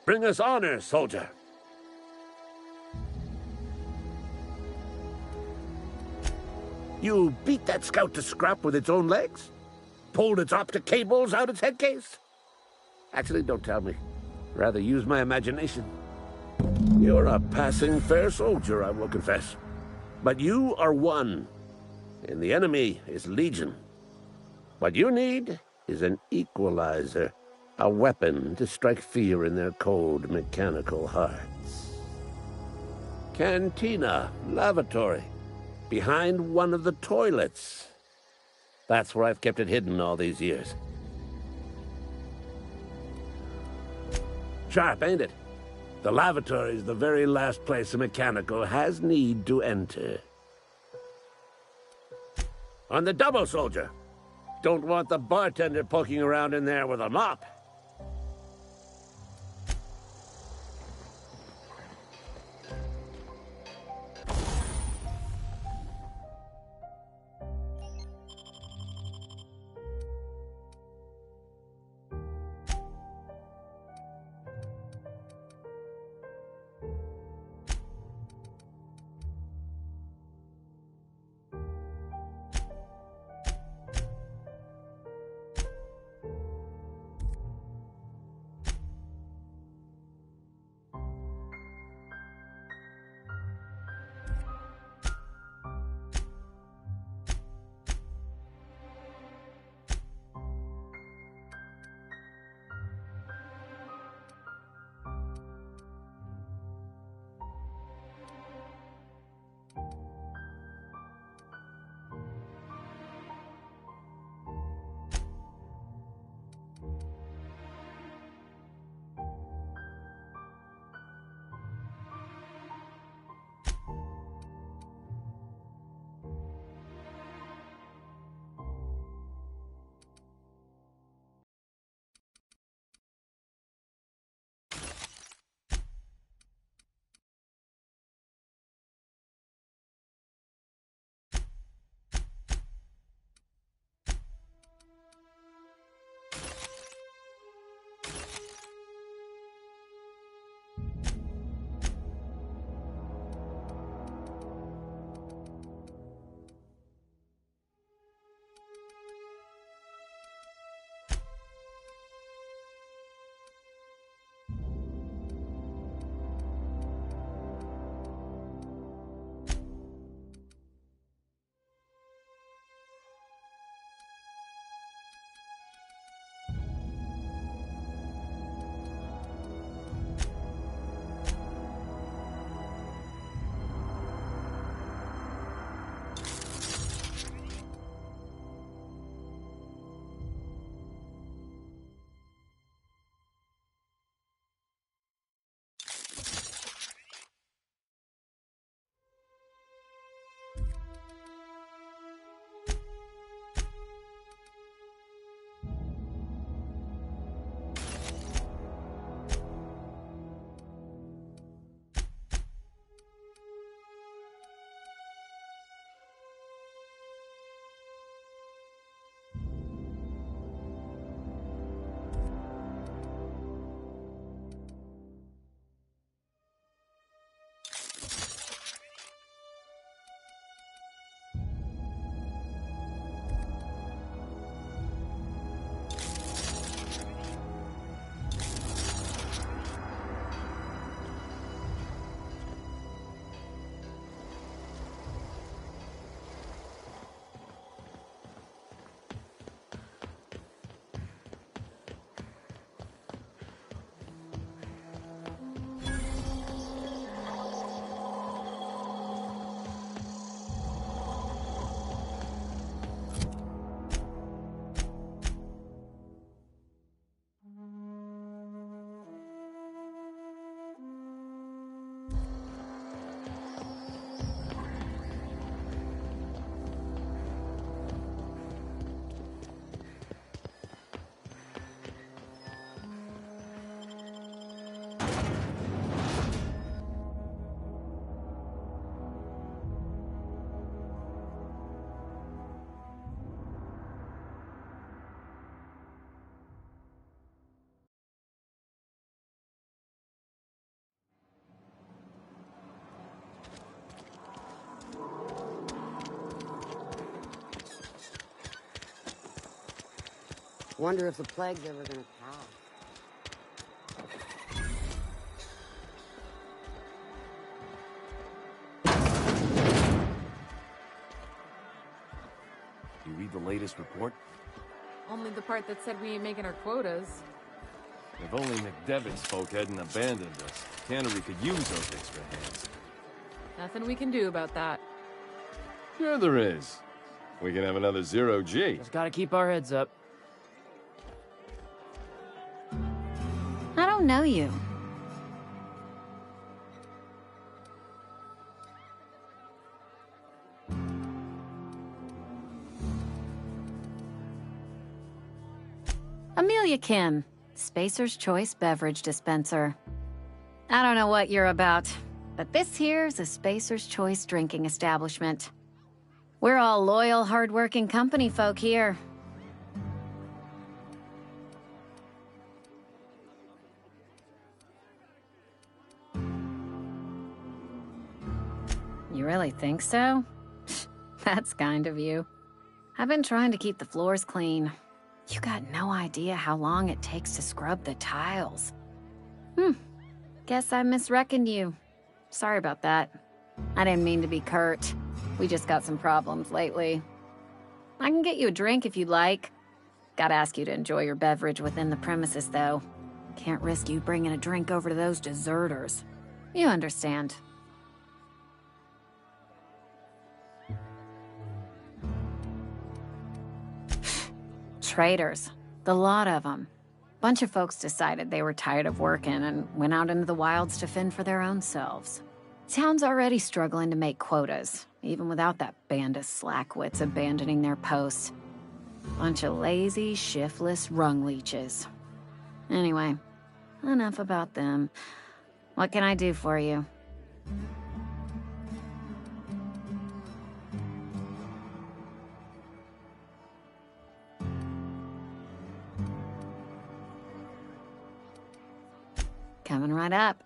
Bring us honor, soldier. You beat that scout to scrap with its own legs? Pulled its optic cables out its head case? Actually, don't tell me. Rather use my imagination. You're a passing fair soldier, I will confess. But you are one, and the enemy is legion. What you need is an equalizer, a weapon to strike fear in their cold, mechanical hearts. Cantina, lavatory, behind one of the toilets. That's where I've kept it hidden all these years. Sharp, ain't it? The lavatory is the very last place a mechanical has need to enter. On the double, soldier. Don't want the bartender poking around in there with a mop. Wonder if the plague's ever gonna pass. You read the latest report? Only the part that said we ain't making our quotas. If only McDevitt's folk hadn't abandoned us, Cannery could use those extra hands. Nothing we can do about that. Sure there is. We can have another zero-G. Just gotta keep our heads up. I don't know you. Amelia Kim, Spacer's Choice Beverage Dispenser. I don't know what you're about, but this here's a Spacer's Choice drinking establishment. We're all loyal, hard-working company folk here. You really think so? That's kind of you. I've been trying to keep the floors clean. You got no idea how long it takes to scrub the tiles. Guess I misreckoned you. Sorry about that. I didn't mean to be curt. We just got some problems lately. I can get you a drink if you'd like. Gotta ask you to enjoy your beverage within the premises, though. Can't risk you bringing a drink over to those deserters. You understand. Traitors. The lot of them. Bunch of folks decided they were tired of working and went out into the wilds to fend for their own selves. Town's already struggling to make quotas, even without that band of slackwits abandoning their posts. Bunch of lazy, shiftless rung leeches. Anyway, enough about them. What can I do for you? Coming right up.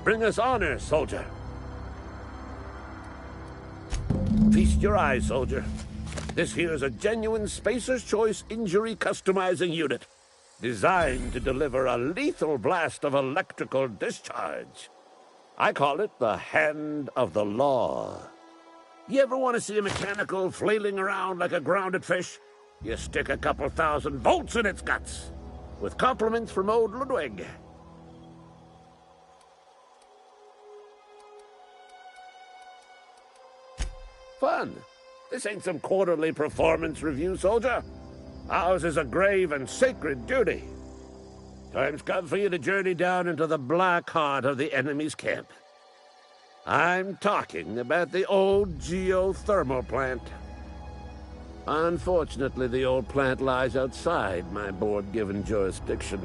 Bring us honor, soldier. Feast your eyes, soldier. This here's a genuine Spacer's Choice injury customizing unit, designed to deliver a lethal blast of electrical discharge. I call it the Hand of the Law. You ever want to see a mechanical flailing around like a grounded fish? You stick a couple thousand volts in its guts. With compliments from old Ludwig. Fun. This ain't some quarterly performance review, soldier. Ours is a grave and sacred duty. Time's come for you to journey down into the black heart of the enemy's camp. I'm talking about the old geothermal plant. Unfortunately, the old plant lies outside my board-given jurisdiction.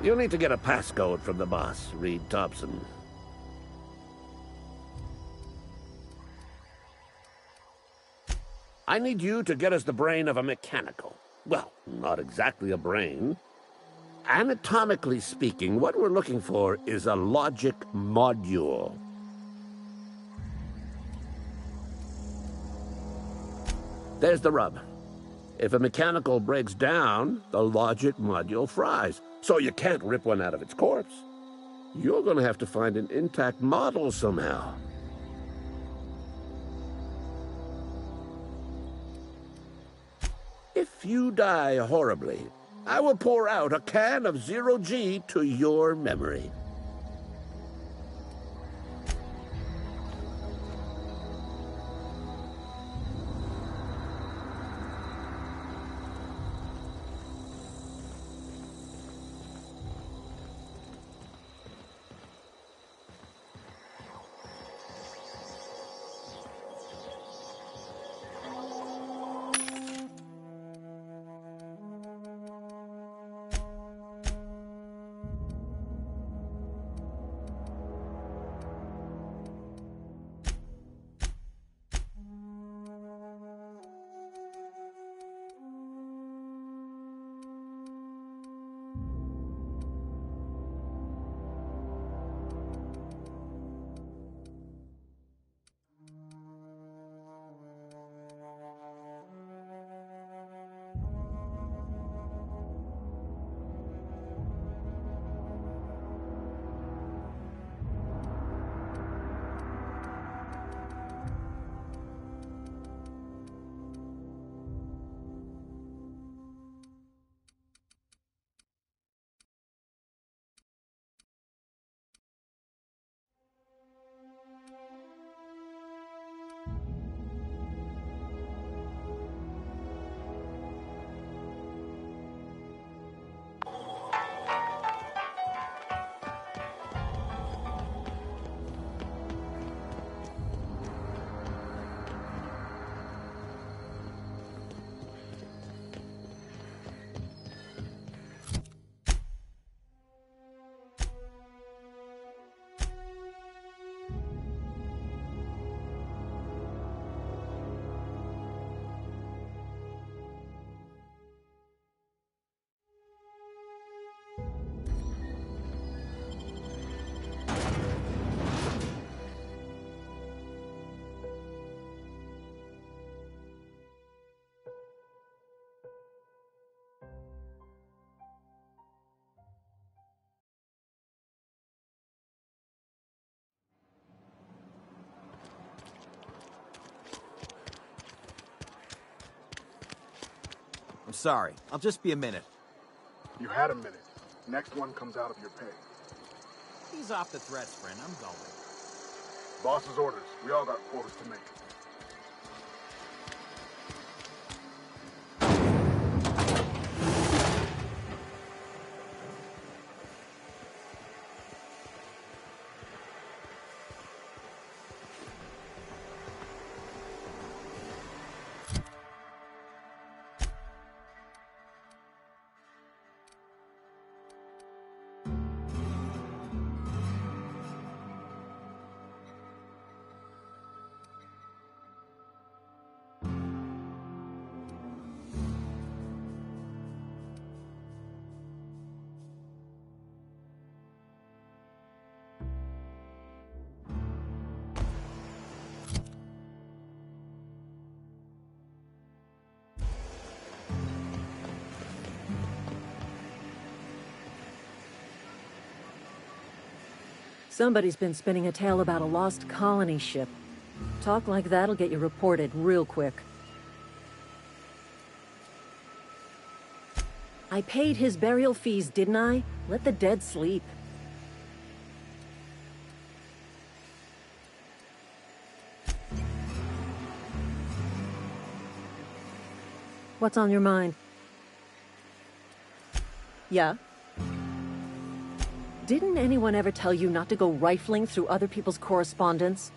You'll need to get a passcode from the boss, Reed Thompson. I need you to get us the brain of a mechanical. Well, not exactly a brain. Anatomically speaking, what we're looking for is a logic module. There's the rub. If a mechanical breaks down, the logic module fries, so you can't rip one out of its corpse. You're going to have to find an intact model somehow. If you die horribly, I will pour out a can of Zero-G to your memory. I'm sorry. I'll just be a minute. You had a minute. Next one comes out of your pay. Ease off the threats, friend. I'm going. Boss's orders. We all got quotas to make. Somebody's been spinning a tale about a lost colony ship. Talk like that'll get you reported real quick. I paid his burial fees, didn't I? Let the dead sleep. What's on your mind? Yeah? Didn't anyone ever tell you not to go rifling through other people's correspondence?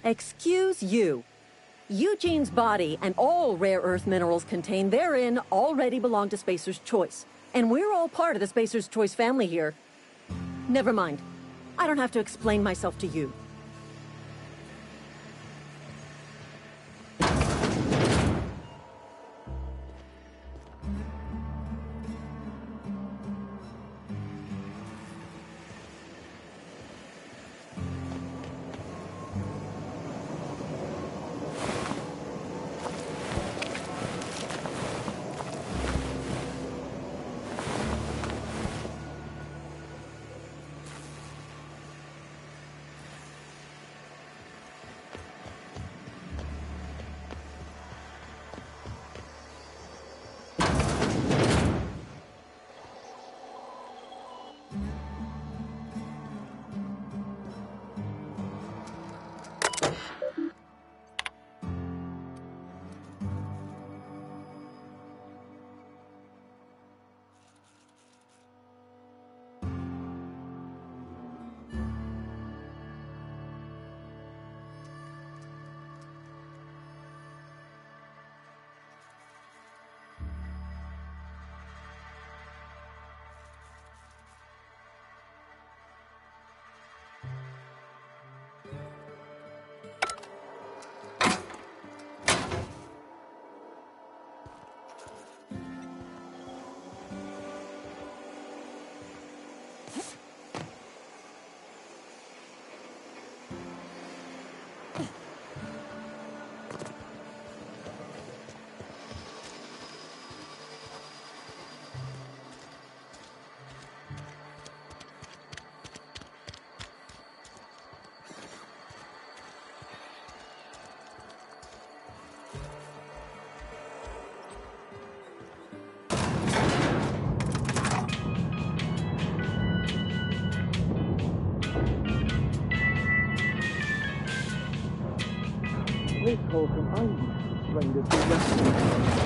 Excuse you. Eugene's body and all rare earth minerals contained therein already belong to Spacer's Choice. And we're all part of the Spacer's Choice family here. Never mind. I don't have to explain myself to you.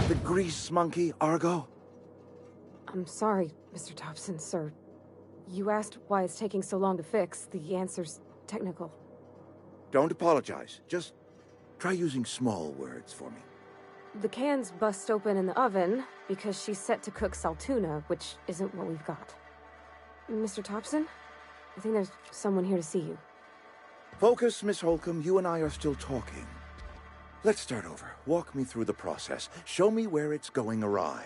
The grease monkey, Argo? I'm sorry, Mr. Thompson, sir. You asked why it's taking so long to fix. The answer's technical. Don't apologize. Just try using small words for me. The cans bust open in the oven because she's set to cook saltuna, which isn't what we've got. Mr. Thompson? I think there's someone here to see you. Focus, Miss Holcomb. You and I are still talking. Let's start over. Walk me through the process. Show me where it's going awry.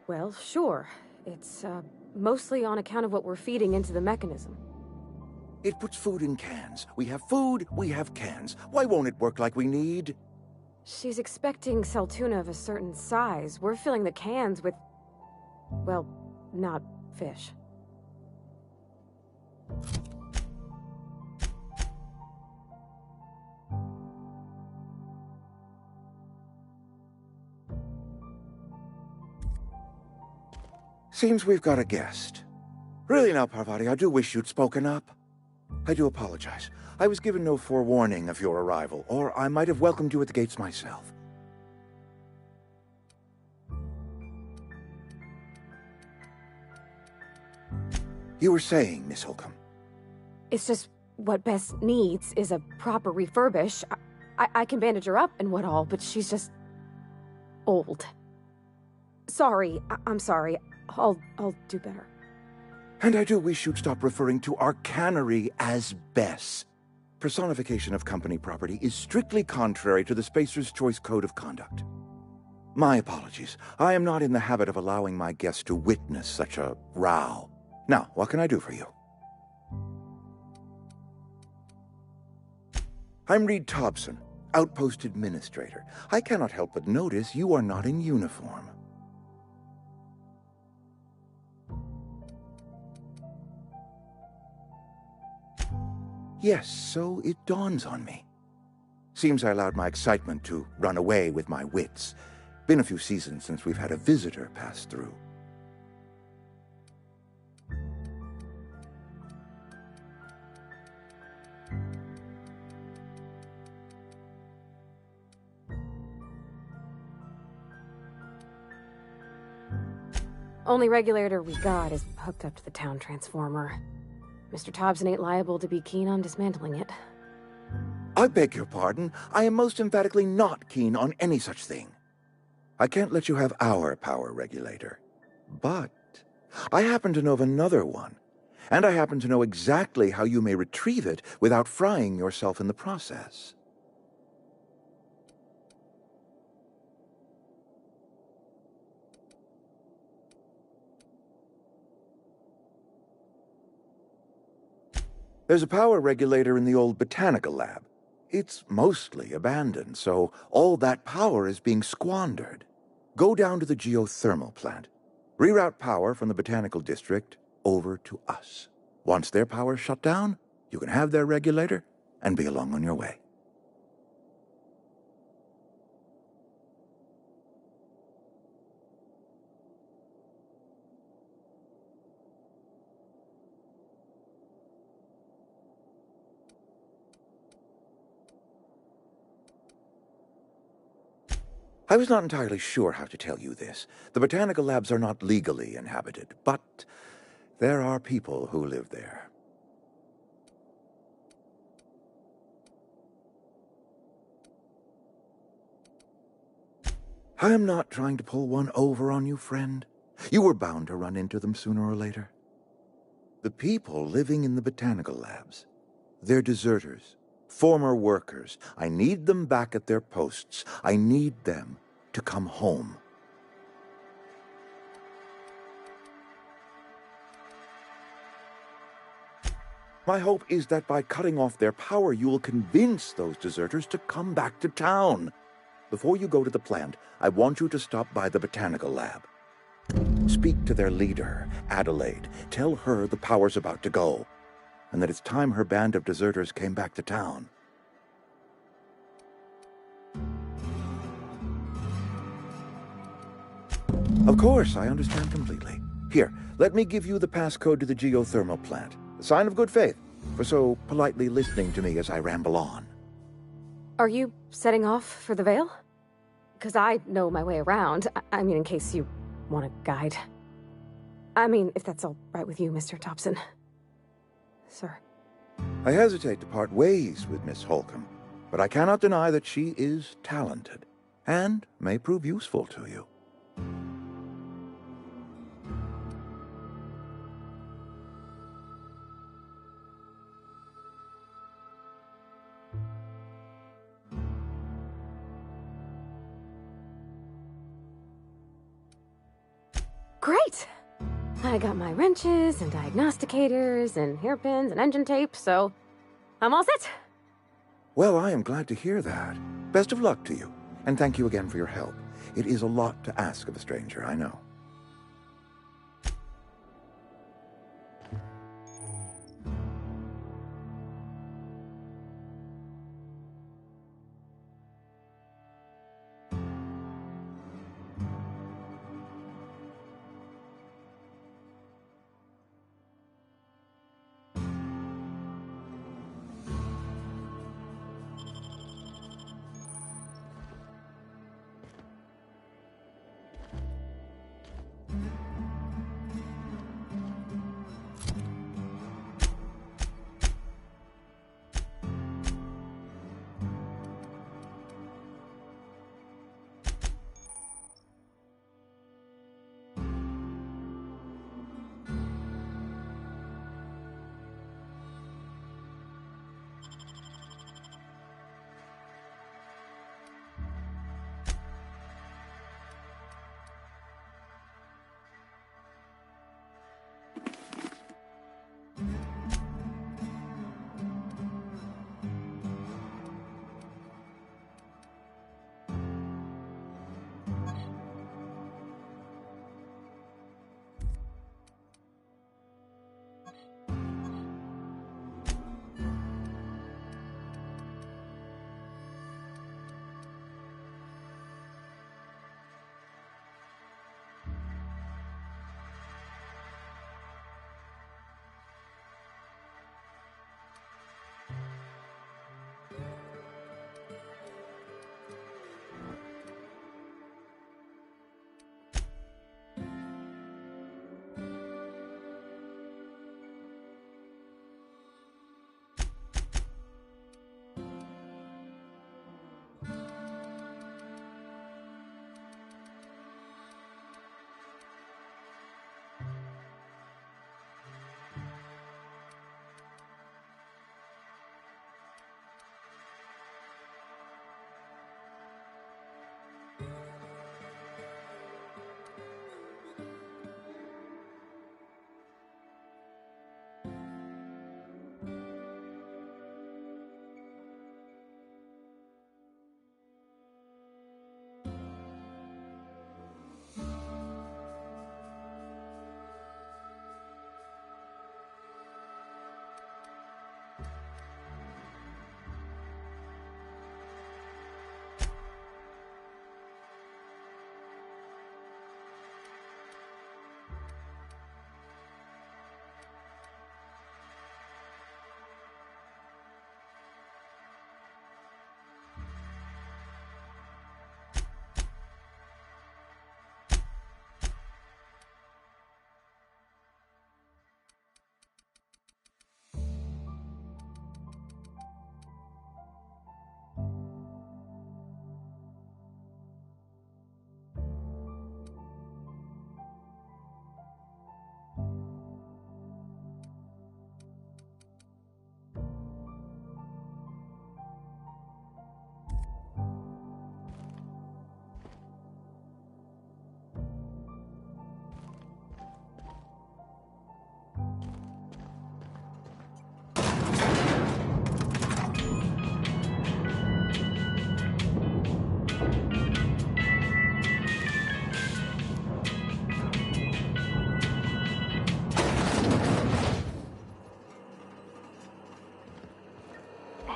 Well, sure. It's, mostly on account of what we're feeding into the mechanism. It puts food in cans. We have food, we have cans. Why won't it work like we need? She's expecting saltuna of a certain size. We're filling the cans with... well, not fish. Seems we've got a guest. Really now, Parvati, I do wish you'd spoken up. I do apologize. I was given no forewarning of your arrival, or I might have welcomed you at the gates myself. You were saying, Miss Holcomb. It's just what Bess needs is a proper refurbish. I can bandage her up and what all, but she's just... old. Sorry, I'm sorry. I'll do better. And I do wish you'd stop referring to our cannery as Bess. Personification of company property is strictly contrary to the Spacer's Choice Code of Conduct. My apologies. I am not in the habit of allowing my guests to witness such a row. Now, what can I do for you? I'm Reed Thompson. Outpost Administrator. I cannot help but notice you are not in uniform. Yes, so it dawns on me. Seems I allowed my excitement to run away with my wits. Been a few seasons since we've had a visitor pass through. Only regulator we got is hooked up to the town transformer. Mr. Thompson ain't liable to be keen on dismantling it. I beg your pardon. I am most emphatically not keen on any such thing. I can't let you have our power regulator. But I happen to know of another one, and I happen to know exactly how you may retrieve it without frying yourself in the process. There's a power regulator in the old botanical lab. It's mostly abandoned, so all that power is being squandered. Go down to the geothermal plant. Reroute power from the botanical district over to us. Once their power's shut down, you can have their regulator and be along on your way. I was not entirely sure how to tell you this. The botanical labs are not legally inhabited, but there are people who live there. I am not trying to pull one over on you, friend. You were bound to run into them sooner or later. The people living in the botanical labs, they're deserters. Former workers. I need them back at their posts. I need them to come home. My hope is that by cutting off their power, you will convince those deserters to come back to town. Before you go to the plant, I want you to stop by the botanical lab. Speak to their leader, Adelaide. Tell her the power's about to go, and that it's time her band of deserters came back to town. Of course, I understand completely. Here, let me give you the passcode to the geothermal plant. A sign of good faith, for so politely listening to me as I ramble on. Are you setting off for the Vale? Because I know my way around. I mean, in case you want a guide. I mean, if that's all right with you, Mr. Thompson. Sir. I hesitate to part ways with Miss Holcomb, but I cannot deny that she is talented, and may prove useful to you. Great! I got my wrenches and diagnosticators and hairpins and engine tape, so I'm all set. Well, I am glad to hear that. Best of luck to you, and thank you again for your help. It is a lot to ask of a stranger, I know.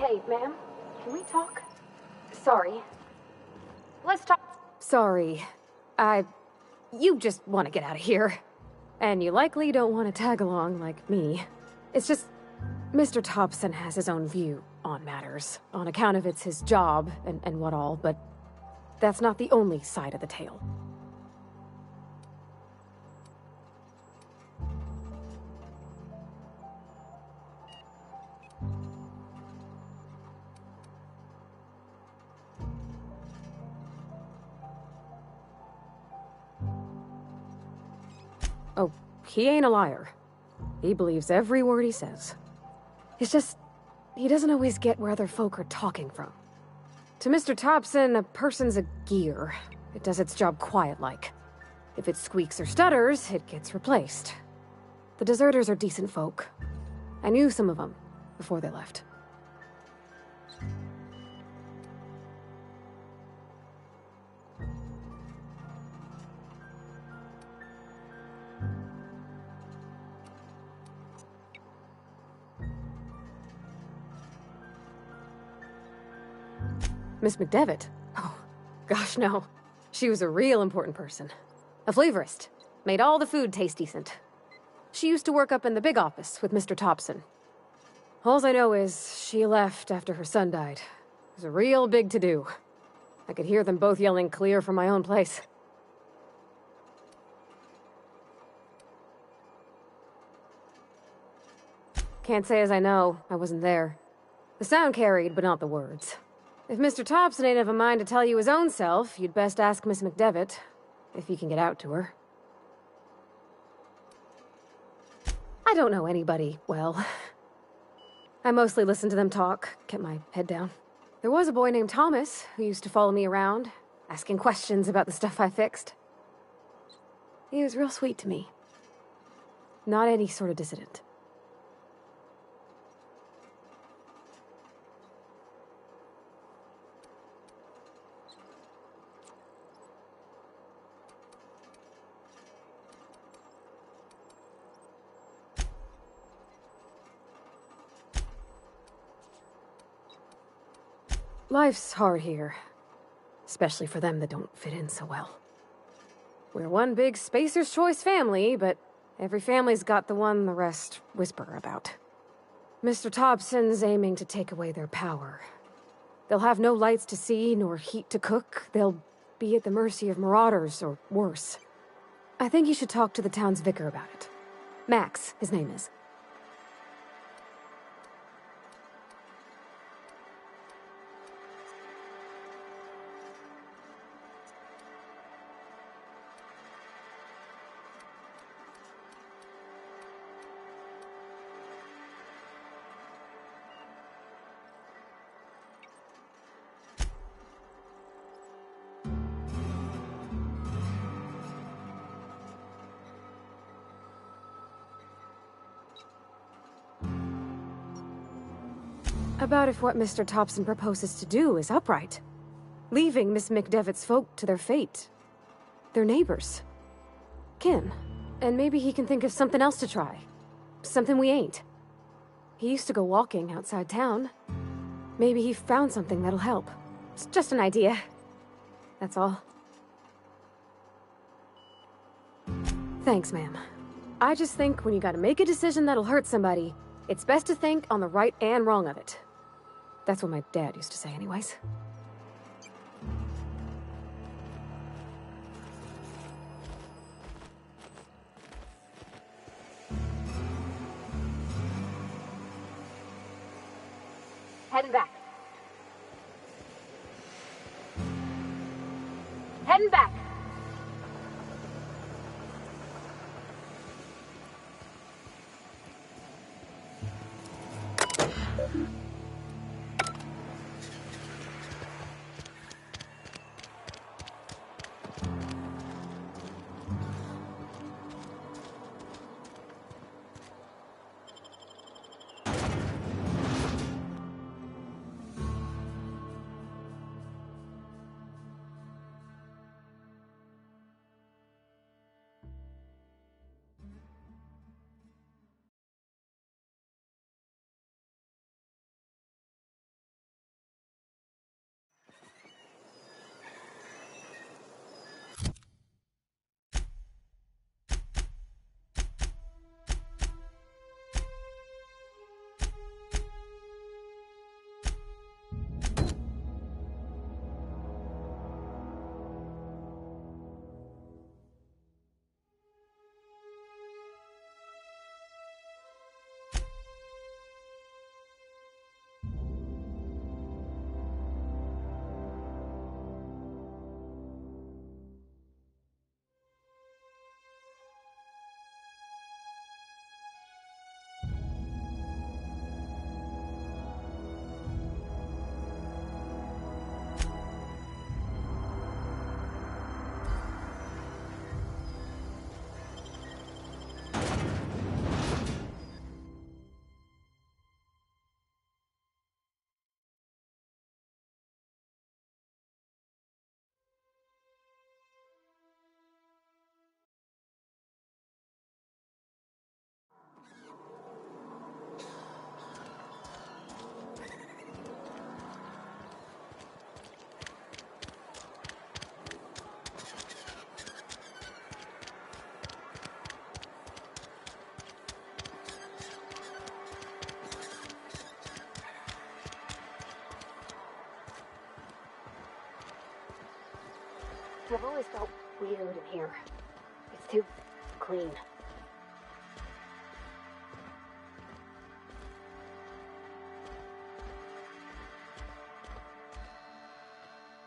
Hey, ma'am, can we talk? Sorry. Let's talk. Sorry. You just want to get out of here. And you likely don't want to tag along like me. It's just, Mr. Thompson has his own view on matters, on account of it's his job and what all, but that's not the only side of the tale. Oh, he ain't a liar. He believes every word he says. It's just, he doesn't always get where other folk are talking from. To Mr. Thompson, a person's a gear. It does its job quiet-like. If it squeaks or stutters, it gets replaced. The deserters are decent folk. I knew some of them before they left. Miss McDevitt? Oh, gosh, no. She was a real important person. A flavorist. Made all the food taste decent. She used to work up in the big office with Mr. Thompson. Alls I know is she left after her son died. It was a real big to-do. I could hear them both yelling clear from my own place. Can't say as I know. I wasn't there. The sound carried, but not the words. If Mr. Thompson ain't of a mind to tell you his own self, you'd best ask Miss McDevitt, if you can get out to her. I don't know anybody well. I mostly listened to them talk, kept my head down. There was a boy named Thomas who used to follow me around, asking questions about the stuff I fixed. He was real sweet to me. Not any sort of dissident. Life's hard here. Especially for them that don't fit in so well. We're one big Spacer's Choice family, but every family's got the one the rest whisper about. Mr. Thompson's aiming to take away their power. They'll have no lights to see, nor heat to cook. They'll be at the mercy of marauders, or worse. I think you should talk to the town's vicar about it. Max, his name is. About if what Mr. Thompson proposes to do is upright. Leaving Miss McDevitt's folk to their fate. They're neighbors. Kin. And maybe he can think of something else to try. Something we ain't. He used to go walking outside town. Maybe he found something that'll help. It's just an idea. That's all. Thanks, ma'am. I just think when you gotta make a decision that'll hurt somebody, it's best to think on the right and wrong of it. That's what my dad used to say anyways. Heading back. Heading back. I've always felt weird in here. It's too clean.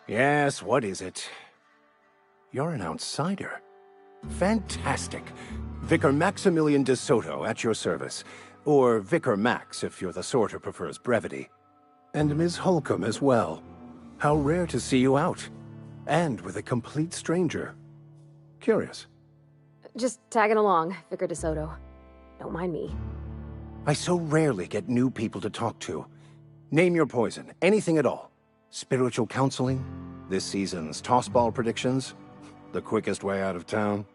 Yes, what is it? You're an outsider. Fantastic. Vicar Maximilian de Soto at your service. Or Vicar Max, if you're the sort who prefers brevity. And Ms. Holcomb as well. How rare to see you out. And with a complete stranger. Curious. Just tagging along, Vicar de Soto. Don't mind me. I so rarely get new people to talk to. Name your poison, anything at all. Spiritual counseling? This season's tossball predictions? The quickest way out of town?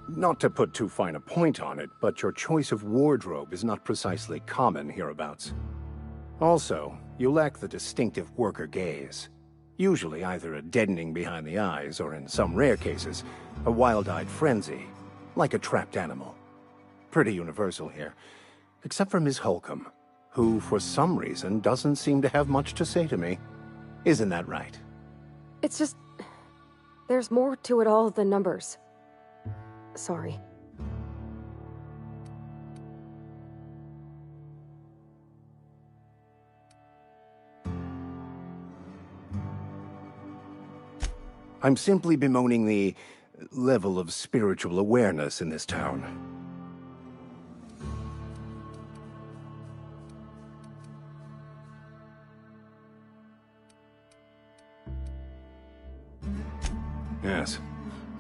Not to put too fine a point on it, but your choice of wardrobe is not precisely common hereabouts. Also, you lack the distinctive worker gaze. Usually either a deadening behind the eyes, or in some rare cases, a wild-eyed frenzy, like a trapped animal. Pretty universal here, except for Miss Holcomb, who for some reason doesn't seem to have much to say to me. Isn't that right? It's just... there's more to it all than numbers. Sorry. I'm simply bemoaning the level of spiritual awareness in this town.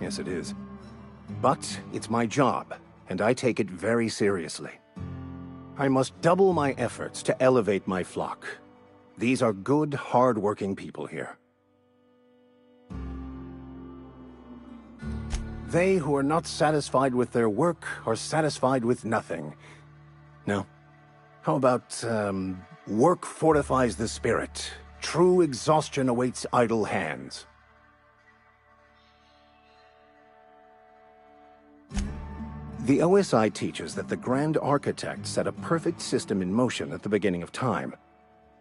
Yes, it is. But it's my job, and I take it very seriously. I must double my efforts to elevate my flock. These are good, hard-working people here. They who are not satisfied with their work are satisfied with nothing. No. How about, work fortifies the spirit. True exhaustion awaits idle hands. The OSI teaches that the Grand Architect set a perfect system in motion at the beginning of time.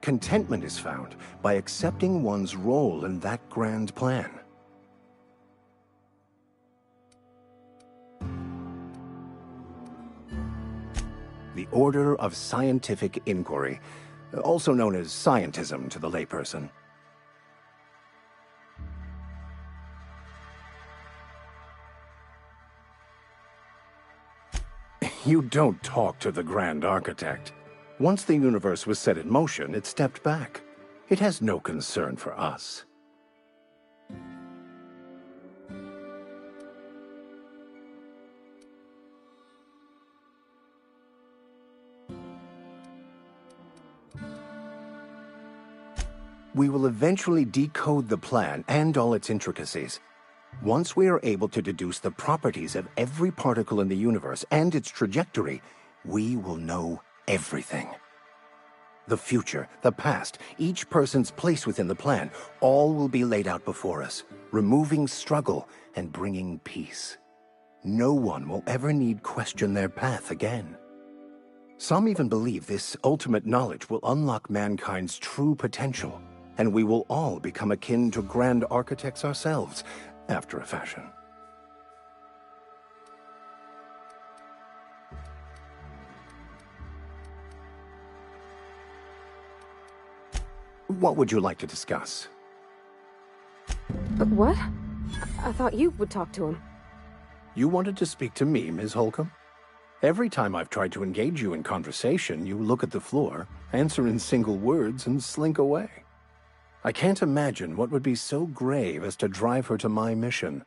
Contentment is found by accepting one's role in that grand plan. The Order of Scientific Inquiry, also known as scientism to the layperson. You don't talk to the Grand Architect. Once the universe was set in motion, it stepped back. It has no concern for us. We will eventually decode the plan and all its intricacies. Once we are able to deduce the properties of every particle in the universe and its trajectory, we will know everything. The future, the past, each person's place within the plan, all will be laid out before us, removing struggle and bringing peace. No one will ever need question their path again. Some even believe this ultimate knowledge will unlock mankind's true potential, and we will all become akin to Grand Architects ourselves, after a fashion. What would you like to discuss? What? I thought you would talk to him. You wanted to speak to me, Ms. Holcomb? Every time I've tried to engage you in conversation, you look at the floor, answer in single words, and slink away. I can't imagine what would be so grave as to drive her to my mission.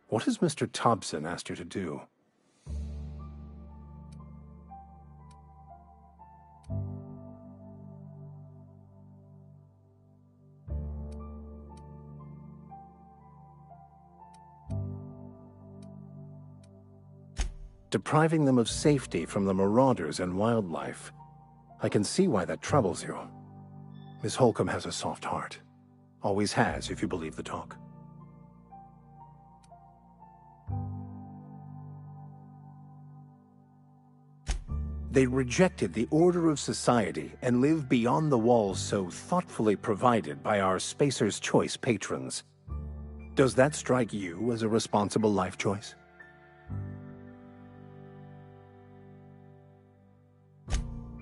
What has Mr. Thompson asked you to do? Depriving them of safety from the marauders and wildlife. I can see why that troubles you. Miss Holcomb has a soft heart. Always has, if you believe the talk. They rejected the order of society and live beyond the walls so thoughtfully provided by our Spacer's Choice patrons. Does that strike you as a responsible life choice?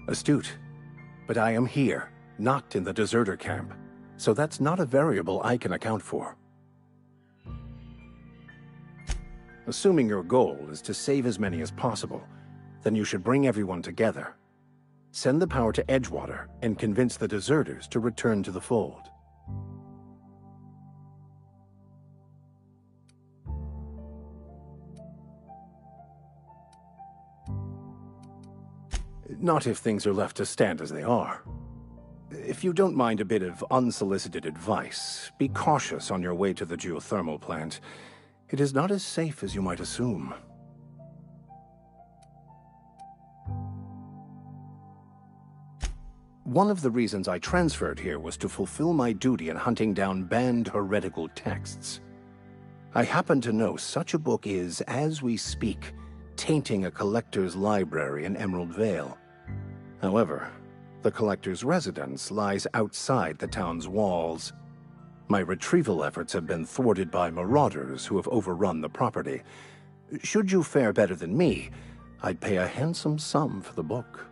Astute. But I am here, not in the deserter camp, so that's not a variable I can account for. Assuming your goal is to save as many as possible, then you should bring everyone together. Send the power to Edgewater and convince the deserters to return to the fold. Not if things are left to stand as they are. If you don't mind a bit of unsolicited advice, be cautious on your way to the geothermal plant. It is not as safe as you might assume. One of the reasons I transferred here was to fulfill my duty in hunting down banned heretical texts. I happen to know such a book is, as we speak, tainting a collector's library in Emerald Vale. However, the collector's residence lies outside the town's walls. My retrieval efforts have been thwarted by marauders who have overrun the property. Should you fare better than me, I'd pay a handsome sum for the book.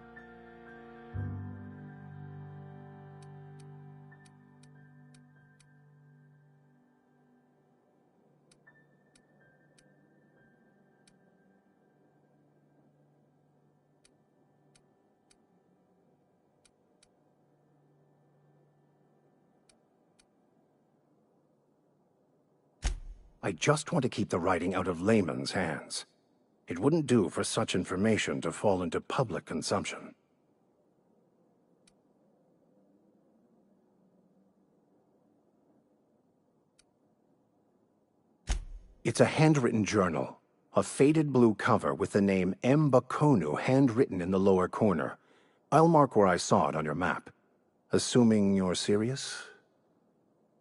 I just want to keep the writing out of laymen's hands. It wouldn't do for such information to fall into public consumption. It's a handwritten journal, a faded blue cover with the name M. Bakonu handwritten in the lower corner. I'll mark where I saw it on your map. Assuming you're serious?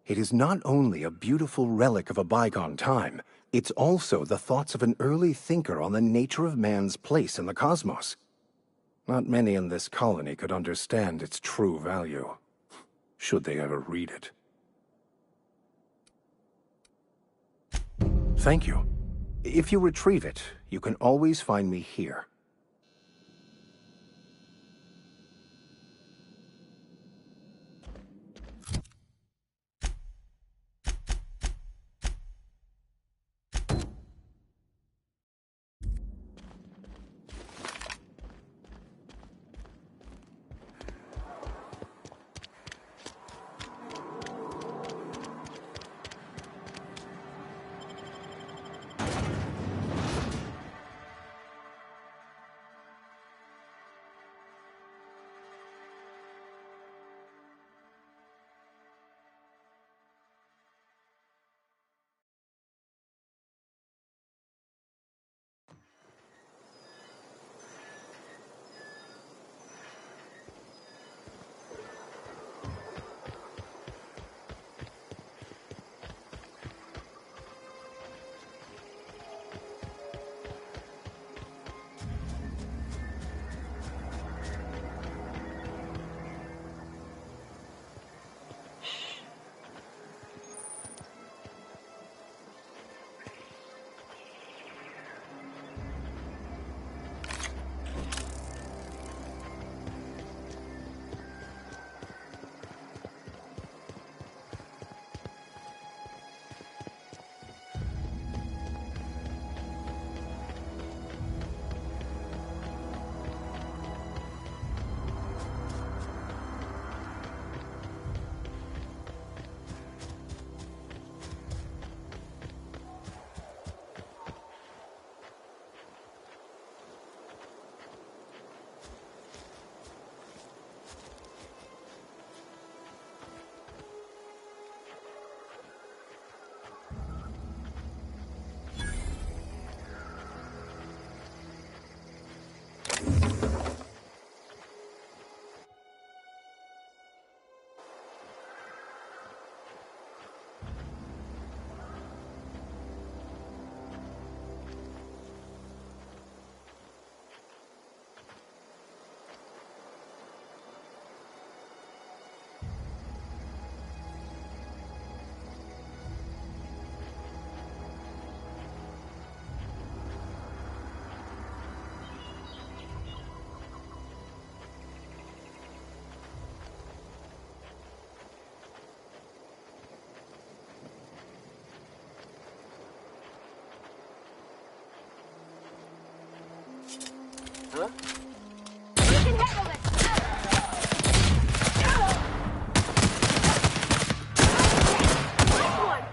It is not only a beautiful relic of a bygone time, it's also the thoughts of an early thinker on the nature of man's place in the cosmos. Not many in this colony could understand its true value, should they ever read it. Thank you. If you retrieve it, you can always find me here. Huh? You can handle it! Nice one!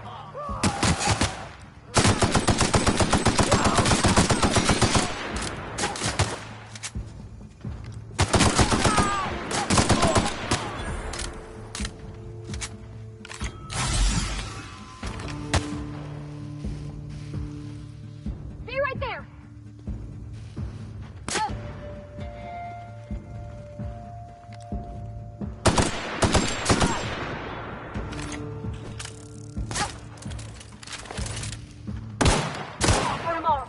Be right there! Put him off.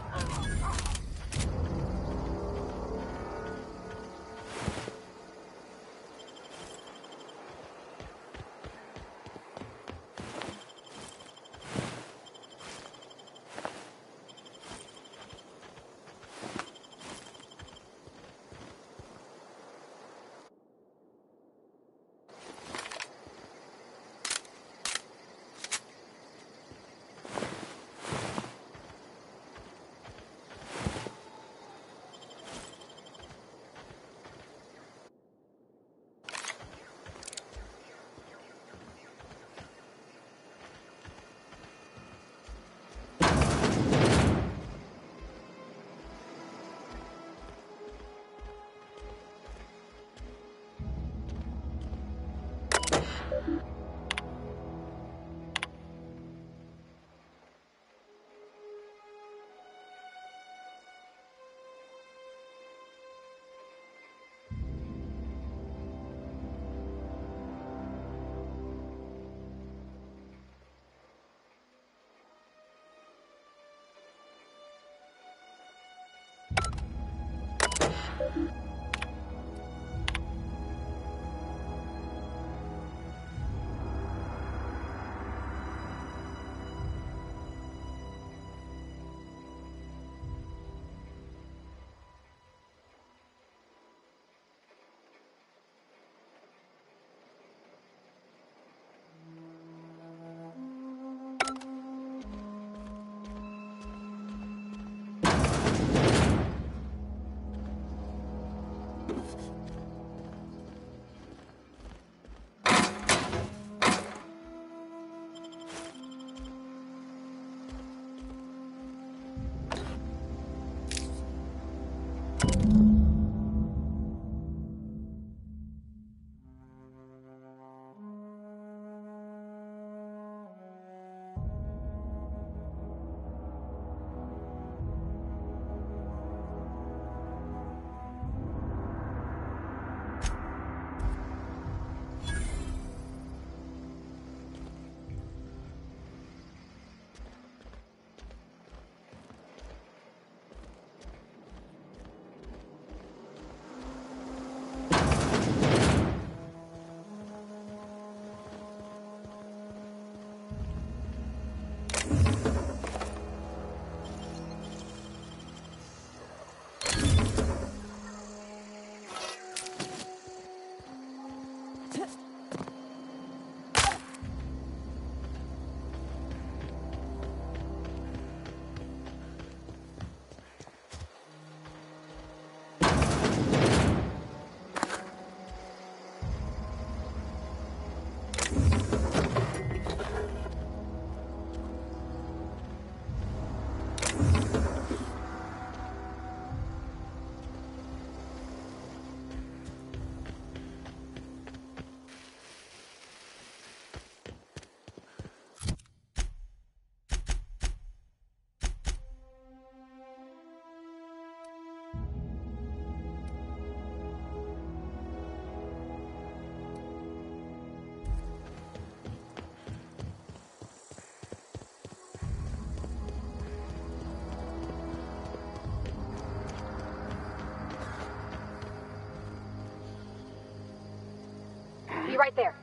Be right there.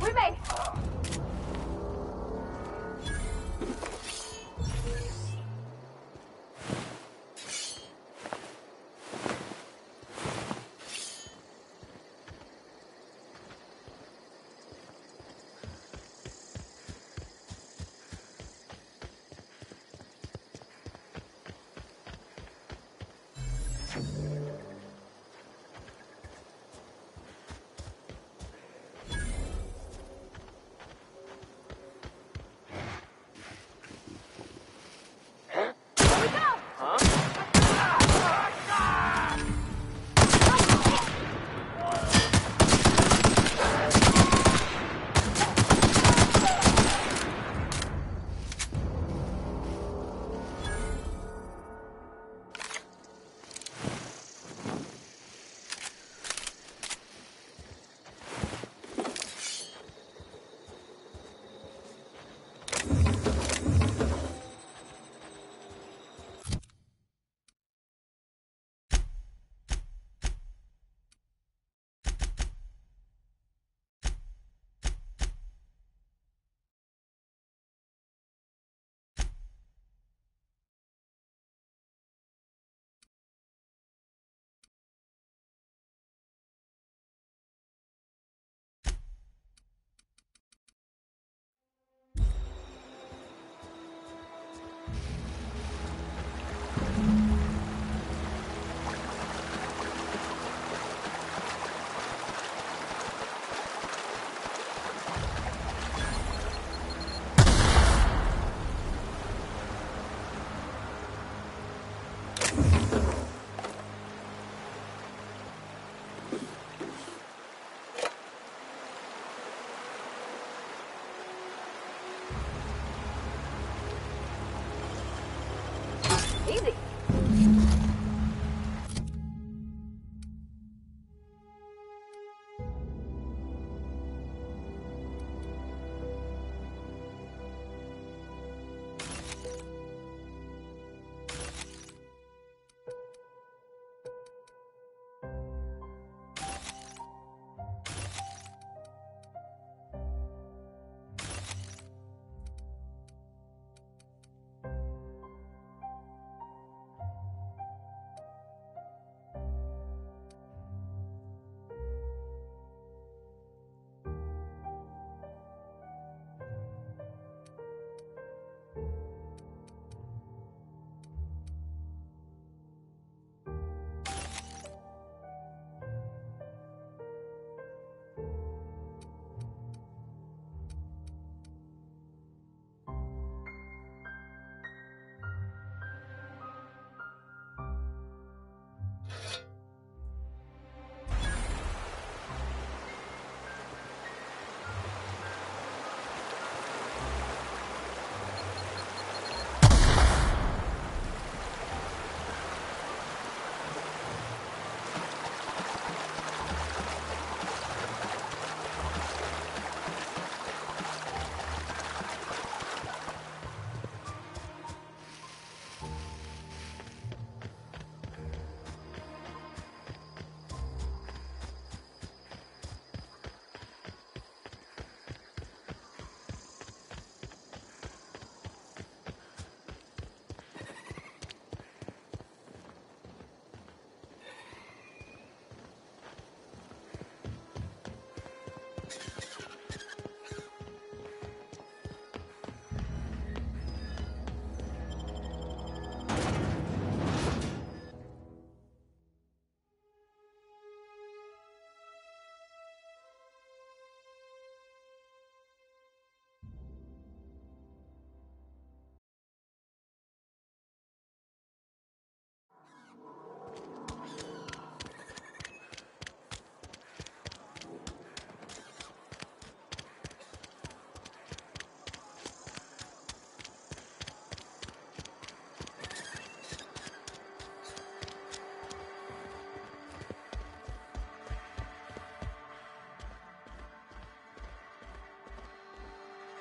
We made it.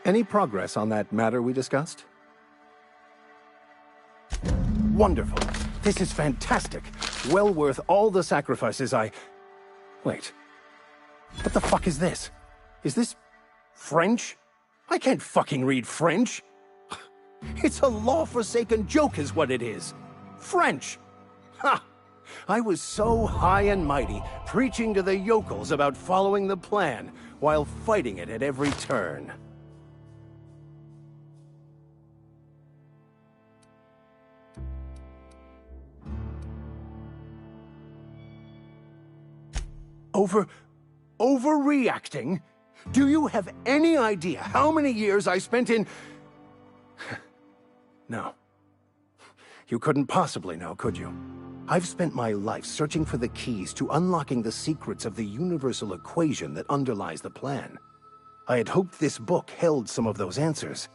Any progress on that matter we discussed? Wonderful. This is fantastic. Well worth all the sacrifices I... Wait. What the fuck is this? Is this... French? I can't fucking read French. It's a law-forsaken joke is what it is. French! Ha! I was so high and mighty, preaching to the yokels about following the plan, while fighting it at every turn. Overreacting? Do you have any idea how many years I spent in... No. You couldn't possibly know, could you? I've spent my life searching for the keys to unlocking the secrets of the universal equation that underlies the plan. I had hoped this book held some of those answers.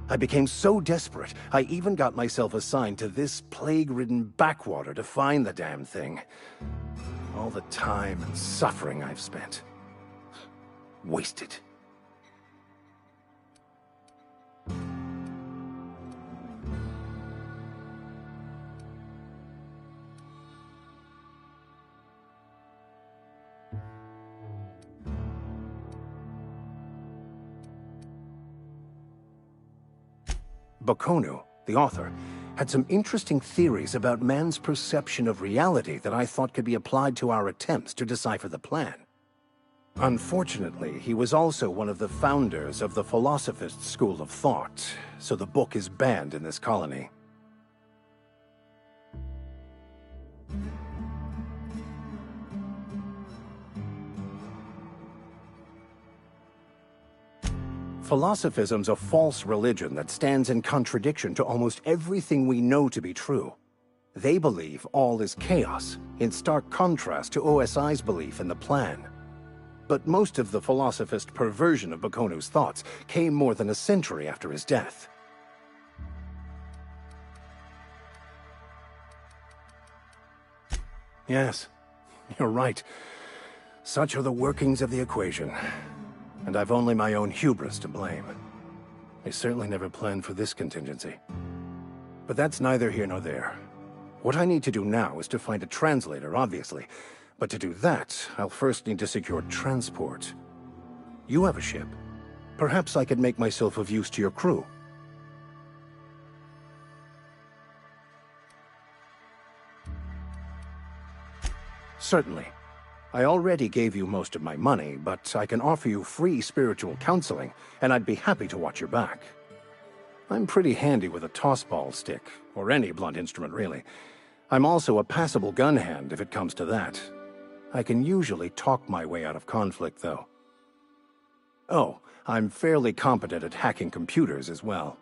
I became so desperate, I even got myself assigned to this plague-ridden backwater to find the damn thing. All the time and suffering I've spent. Wasted. Baconu, the author, had some interesting theories about man's perception of reality that I thought could be applied to our attempts to decipher the plan. Unfortunately, he was also one of the founders of the Philosophist school of thought, so the book is banned in this colony. Philosophism's a false religion that stands in contradiction to almost everything we know to be true. They believe all is chaos, in stark contrast to OSI's belief in the plan. But most of the philosophist perversion of Baconu's thoughts came more than a century after his death. Yes, you're right. Such are the workings of the equation. And I've only my own hubris to blame. I certainly never planned for this contingency. But that's neither here nor there. What I need to do now is to find a translator, obviously. But to do that, I'll first need to secure transport. You have a ship. Perhaps I could make myself of use to your crew. Certainly. I already gave you most of my money, but I can offer you free spiritual counseling, and I'd be happy to watch your back. I'm pretty handy with a tossball stick, or any blunt instrument, really. I'm also a passable gun hand, if it comes to that. I can usually talk my way out of conflict, though. Oh, I'm fairly competent at hacking computers as well.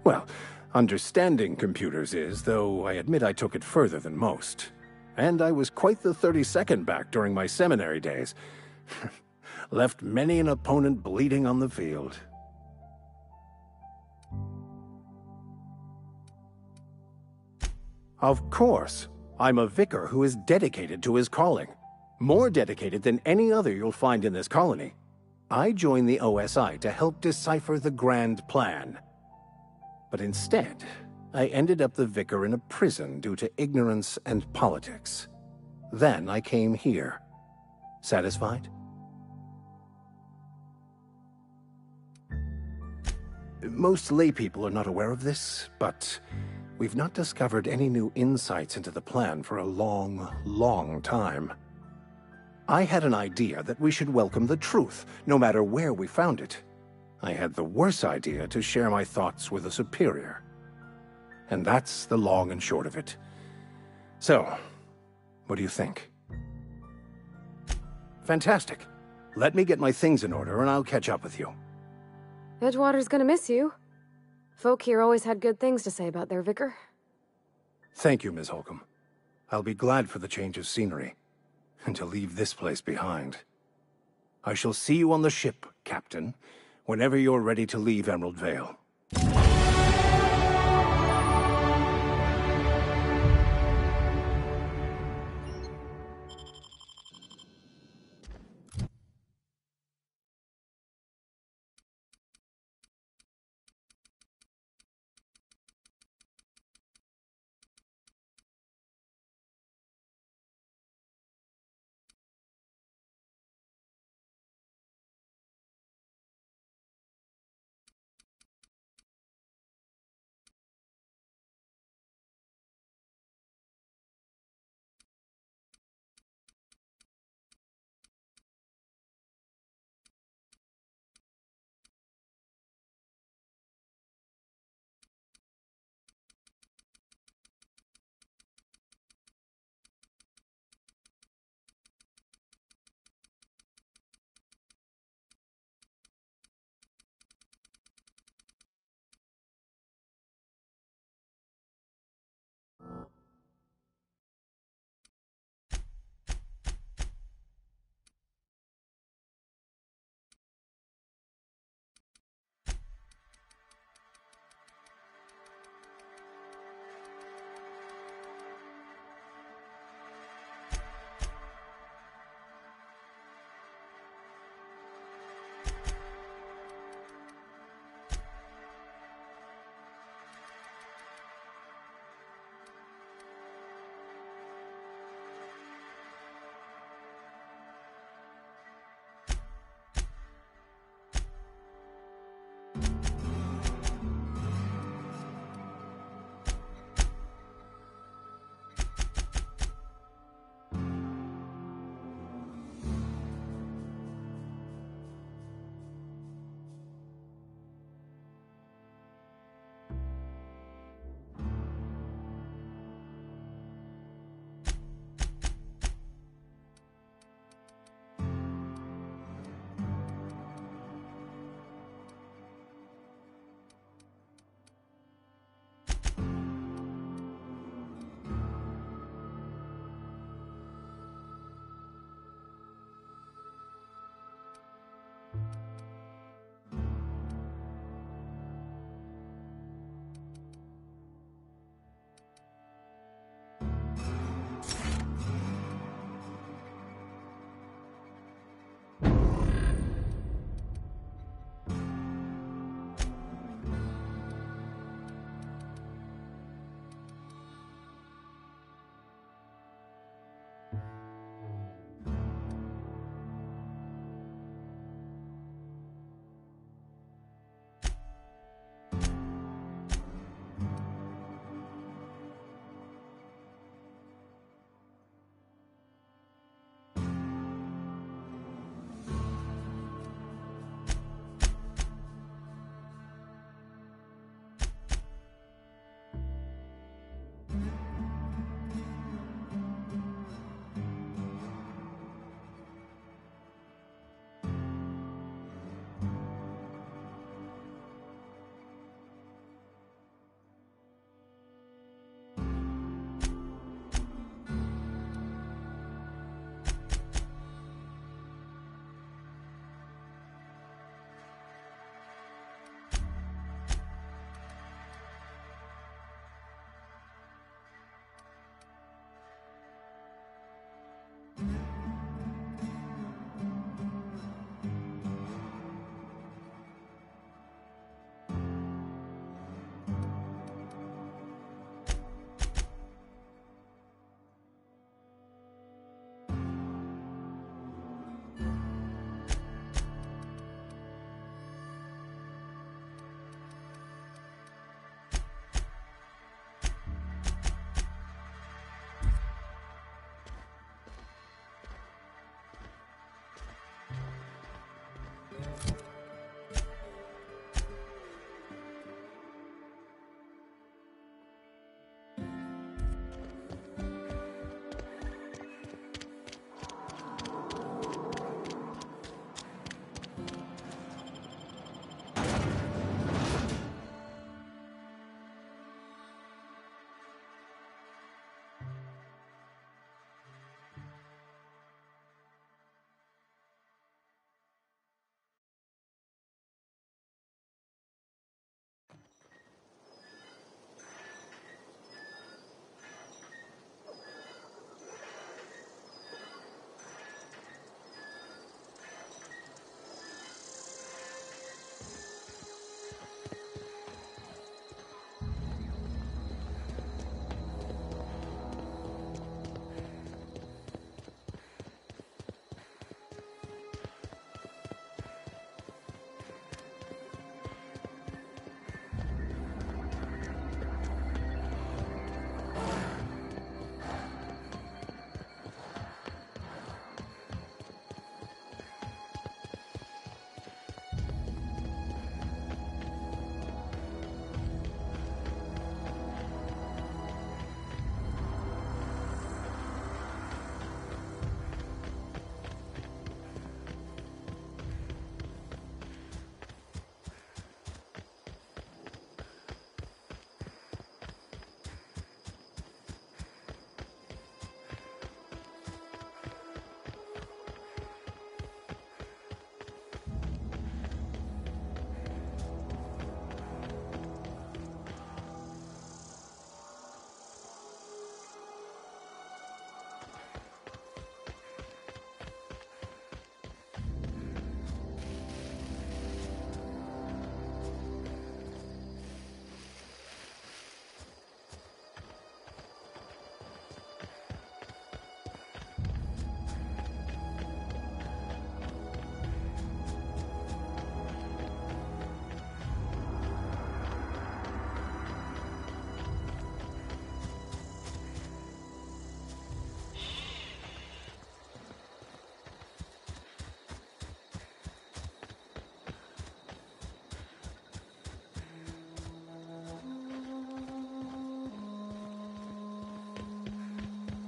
Well, understanding computers is, though I admit I took it further than most. And I was quite the 32nd back during my seminary days. Left many an opponent bleeding on the field. Of course, I'm a vicar who is dedicated to his calling. More dedicated than any other you'll find in this colony. I joined the OSI to help decipher the Grand Plan. But instead, I ended up the vicar in a prison due to ignorance and politics. Then I came here. Satisfied? Most laypeople are not aware of this, but we've not discovered any new insights into the plan for a long, long time. I had an idea that we should welcome the truth, no matter where we found it. I had the worse idea to share my thoughts with a superior. And that's the long and short of it. So, what do you think? Fantastic. Let me get my things in order and I'll catch up with you. Edgewater's gonna miss you. Folk here always had good things to say about their vicar. Thank you, Ms. Holcomb. I'll be glad for the change of scenery, and to leave this place behind. I shall see you on the ship, Captain, whenever you're ready to leave Emerald Vale.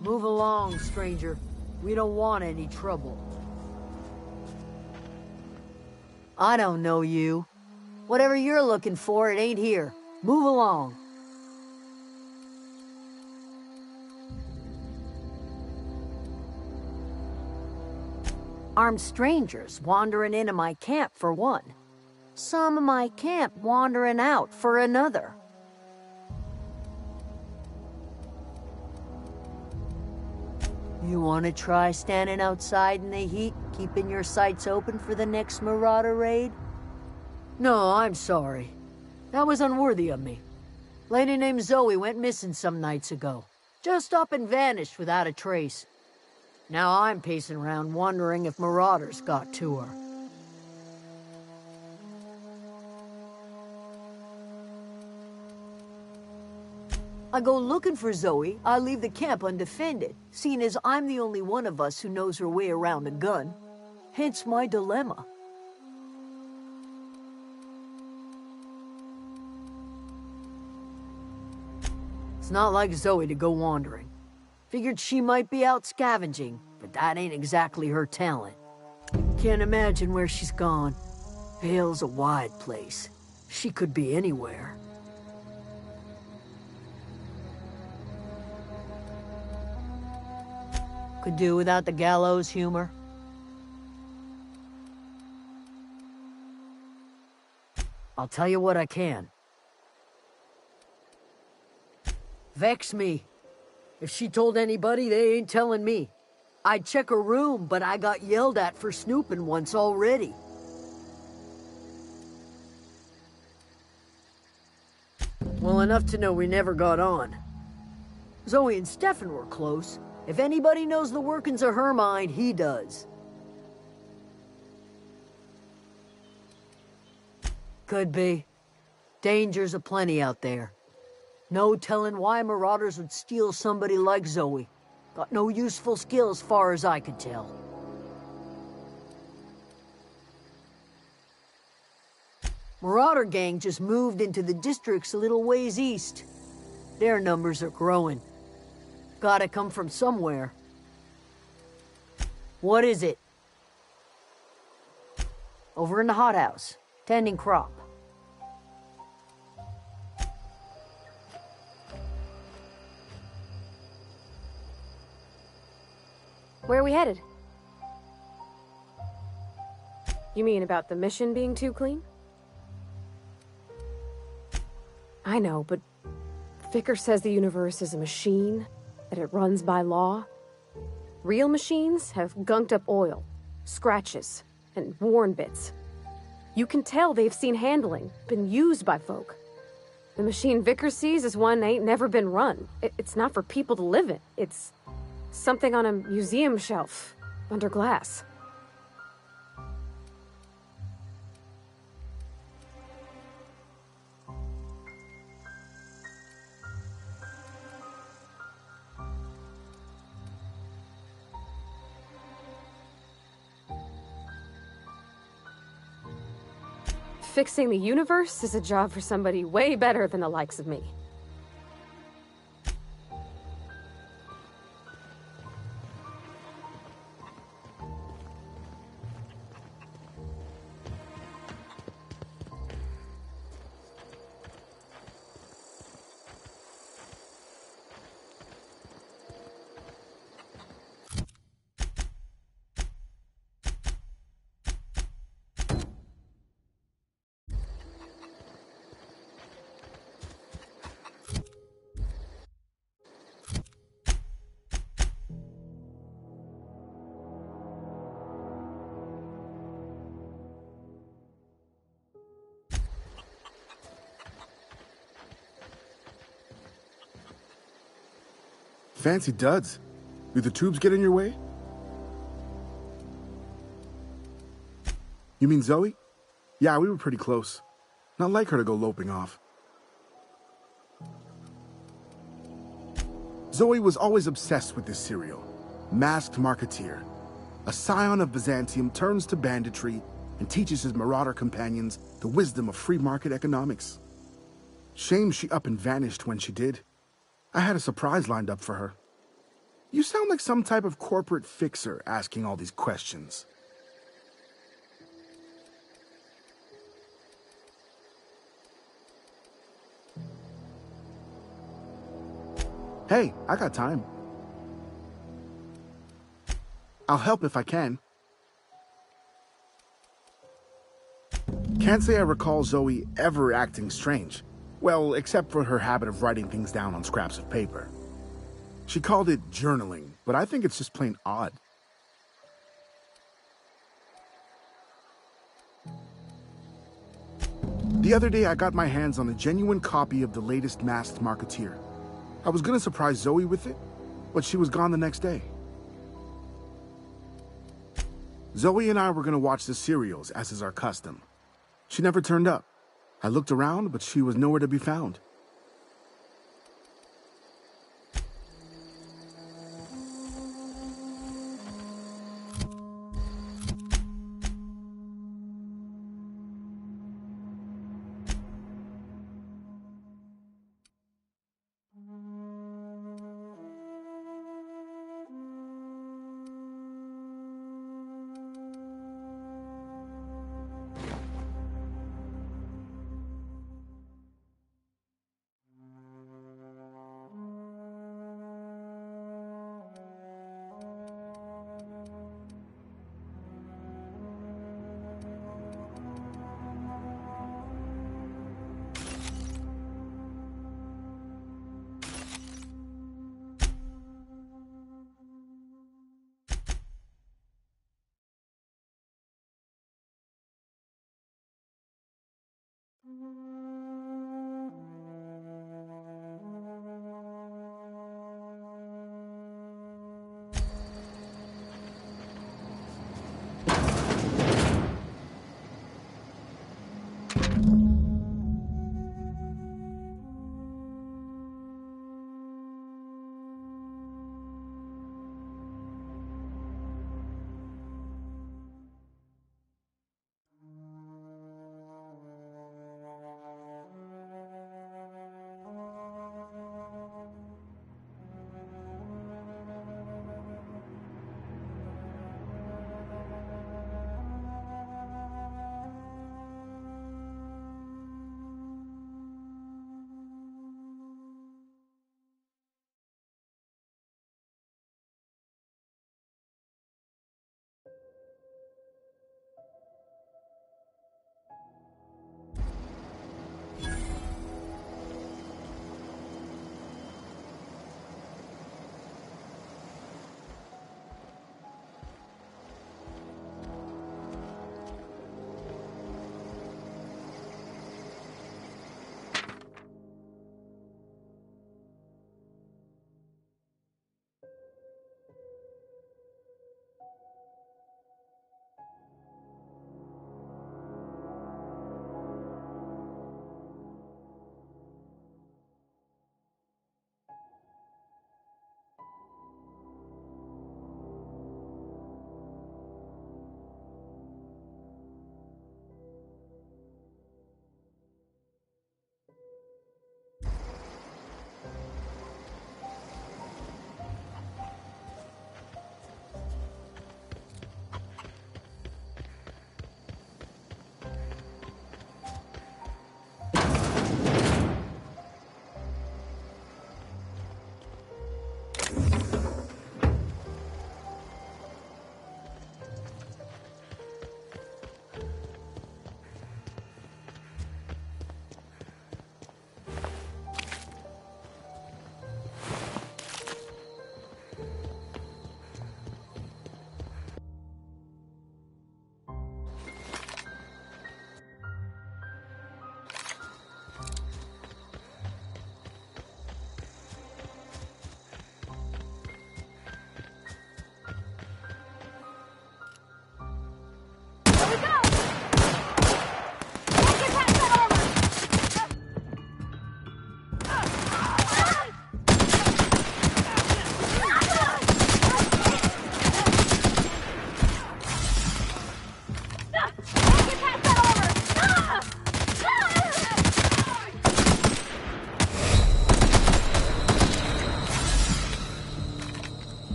Move along, stranger. We don't want any trouble. I don't know you. Whatever you're looking for, it ain't here. Move along. Armed strangers wandering into my camp for one. Some of my camp wandering out for another. You want to try standing outside in the heat, keeping your sights open for the next Marauder raid? No, I'm sorry. That was unworthy of me. Lady named Zoe went missing some nights ago. Just up and vanished without a trace. Now I'm pacing around wondering if Marauders got to her. I go looking for Zoe, I leave the camp undefended, seeing as I'm the only one of us who knows her way around a gun. Hence my dilemma. It's not like Zoe to go wandering. Figured she might be out scavenging, but that ain't exactly her talent. Can't imagine where she's gone. Vale's a wide place. She could be anywhere. Could do without the gallows humor. I'll tell you what I can. Vex me. If she told anybody, they ain't telling me. I'd check her room, but I got yelled at for snooping once already. Well, enough to know we never got on. Zoe and Stefan were close. If anybody knows the workings of her mind, he does. Could be. Dangers aplenty out there. No telling why Marauders would steal somebody like Zoe. Got no useful skill as far as I could tell. Marauder gang just moved into the districts a little ways east. Their numbers are growing. Gotta come from somewhere. What is it? Over in the hothouse, tending crop. Where are we headed? You mean about the mission being too clean? I know, but Vicker says the universe is a machine, that it runs by law. Real machines have gunked up oil, scratches, and worn bits. You can tell they've seen handling, been used by folk. The machine Vicker sees is one ain't never been run. It's not for people to live in. It's something on a museum shelf, under glass. Fixing the universe is a job for somebody way better than the likes of me. Fancy duds. Do the tubes get in your way? You mean Zoe? Yeah, we were pretty close. Not like her to go loping off. Zoe was always obsessed with this serial. Masked Marketeer. A scion of Byzantium turns to banditry and teaches his marauder companions the wisdom of free market economics. Shame she up and vanished when she did. I had a surprise lined up for her. You sound like some type of corporate fixer asking all these questions. Hey, I got time. I'll help if I can. Can't say I recall Zoe ever acting strange. Well, except for her habit of writing things down on scraps of paper. She called it journaling, but I think it's just plain odd. The other day, I got my hands on a genuine copy of the latest Masked Marketeer. I was gonna surprise Zoe with it, but she was gone the next day. Zoe and I were gonna watch the serials, as is our custom. She never turned up. I looked around, but she was nowhere to be found.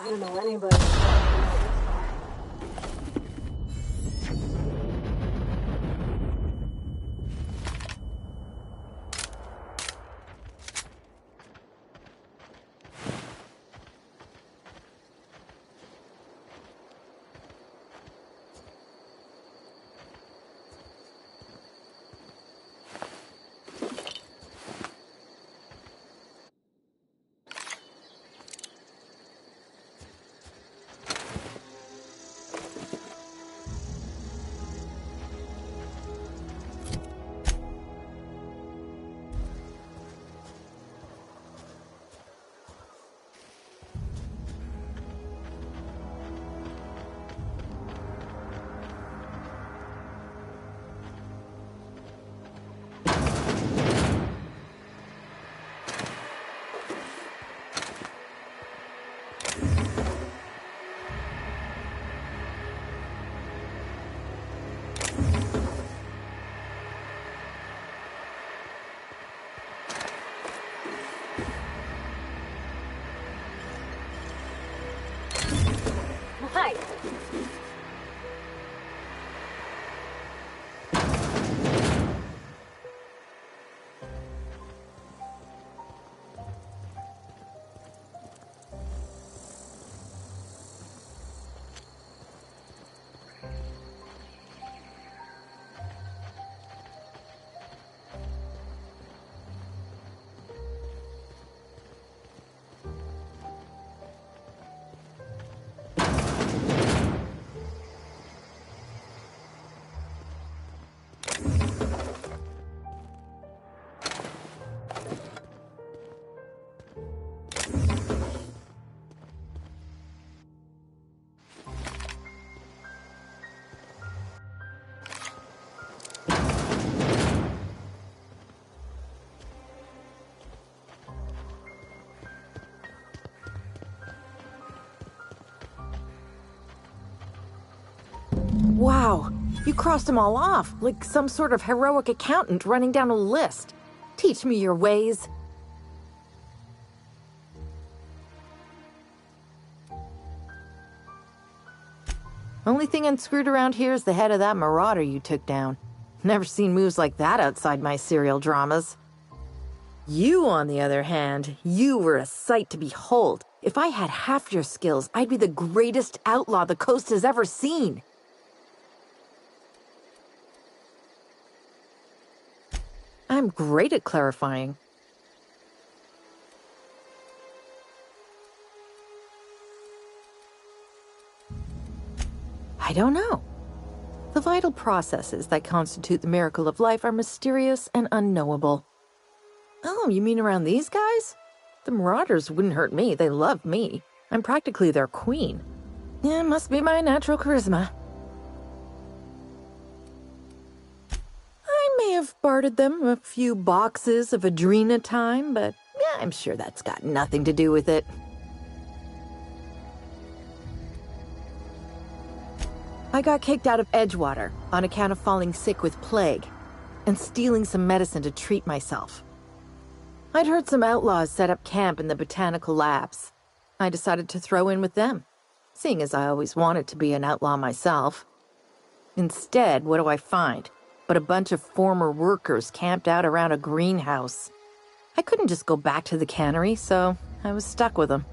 don't know anybody. Hi. Wow, you crossed them all off, like some sort of heroic accountant running down a list. Teach me your ways. Only thing unscrewed around here is the head of that marauder you took down. Never seen moves like that outside my serial dramas. You, on the other hand, you were a sight to behold. If I had half your skills, I'd be the greatest outlaw the coast has ever seen. I'm great at clarifying. I don't know. The vital processes that constitute the miracle of life are mysterious and unknowable. Oh, you mean around these guys? The Marauders wouldn't hurt me. They love me. I'm practically their queen. Yeah, must be my natural charisma. I may have bartered them a few boxes of Adrena time, but yeah, I'm sure that's got nothing to do with it. I got kicked out of Edgewater on account of falling sick with plague and stealing some medicine to treat myself. I'd heard some outlaws set up camp in the botanical labs. I decided to throw in with them, seeing as I always wanted to be an outlaw myself. Instead, what do I find but a bunch of former workers camped out around a greenhouse? I couldn't just go back to the cannery, so I was stuck with them.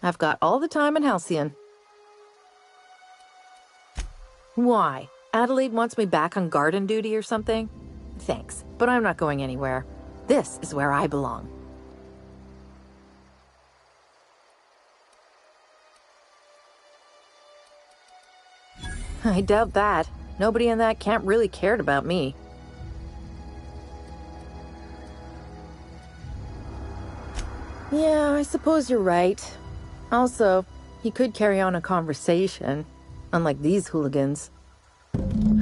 I've got all the time in Halcyon. Why? Adelaide wants me back on garden duty or something? Thanks, but I'm not going anywhere. This is where I belong. I doubt that. Nobody in that camp really cared about me. Yeah, I suppose you're right. Also, he could carry on a conversation, unlike these hooligans.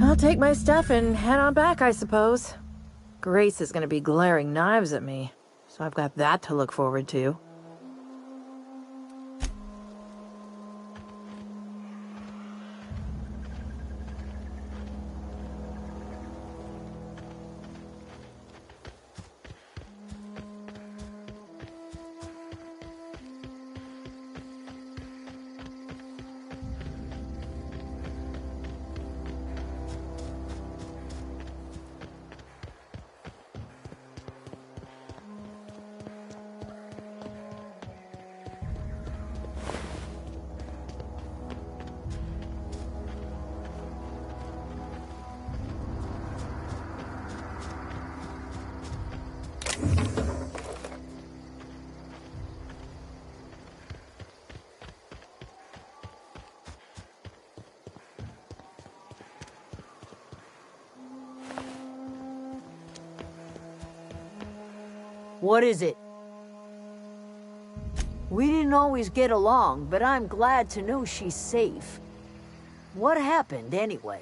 I'll take my stuff and head on back, I suppose. Grace is going to be glaring knives at me, so I've got that to look forward to. What is it? We didn't always get along, but I'm glad to know she's safe. What happened, anyway?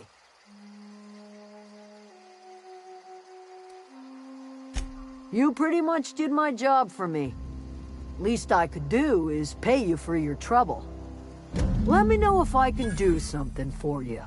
You pretty much did my job for me. Least I could do is pay you for your trouble. Let me know if I can do something for you.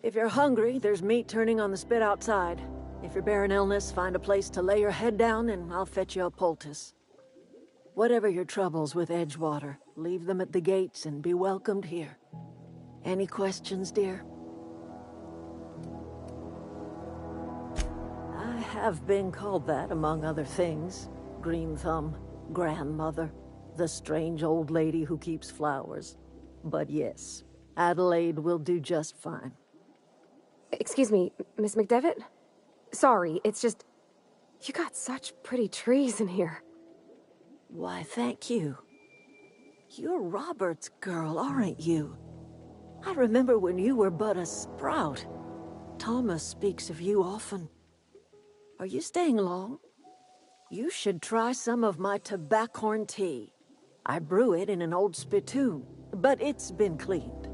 If you're hungry, there's meat turning on the spit outside. If you're bearing illness, find a place to lay your head down and I'll fetch you a poultice. Whatever your troubles with Edgewater, leave them at the gates and be welcomed here. Any questions, dear? I have been called that, among other things. Green Thumb, grandmother, the strange old lady who keeps flowers. But yes, Adelaide will do just fine. Excuse me, Miss McDevitt? Sorry, it's just... You got such pretty trees in here. Why, thank you. You're Robert's girl, aren't you? I remember when you were but a sprout. Thomas speaks of you often. Are you staying long? You should try some of my tobaccorn tea. I brew it in an old spittoon, but it's been cleaned.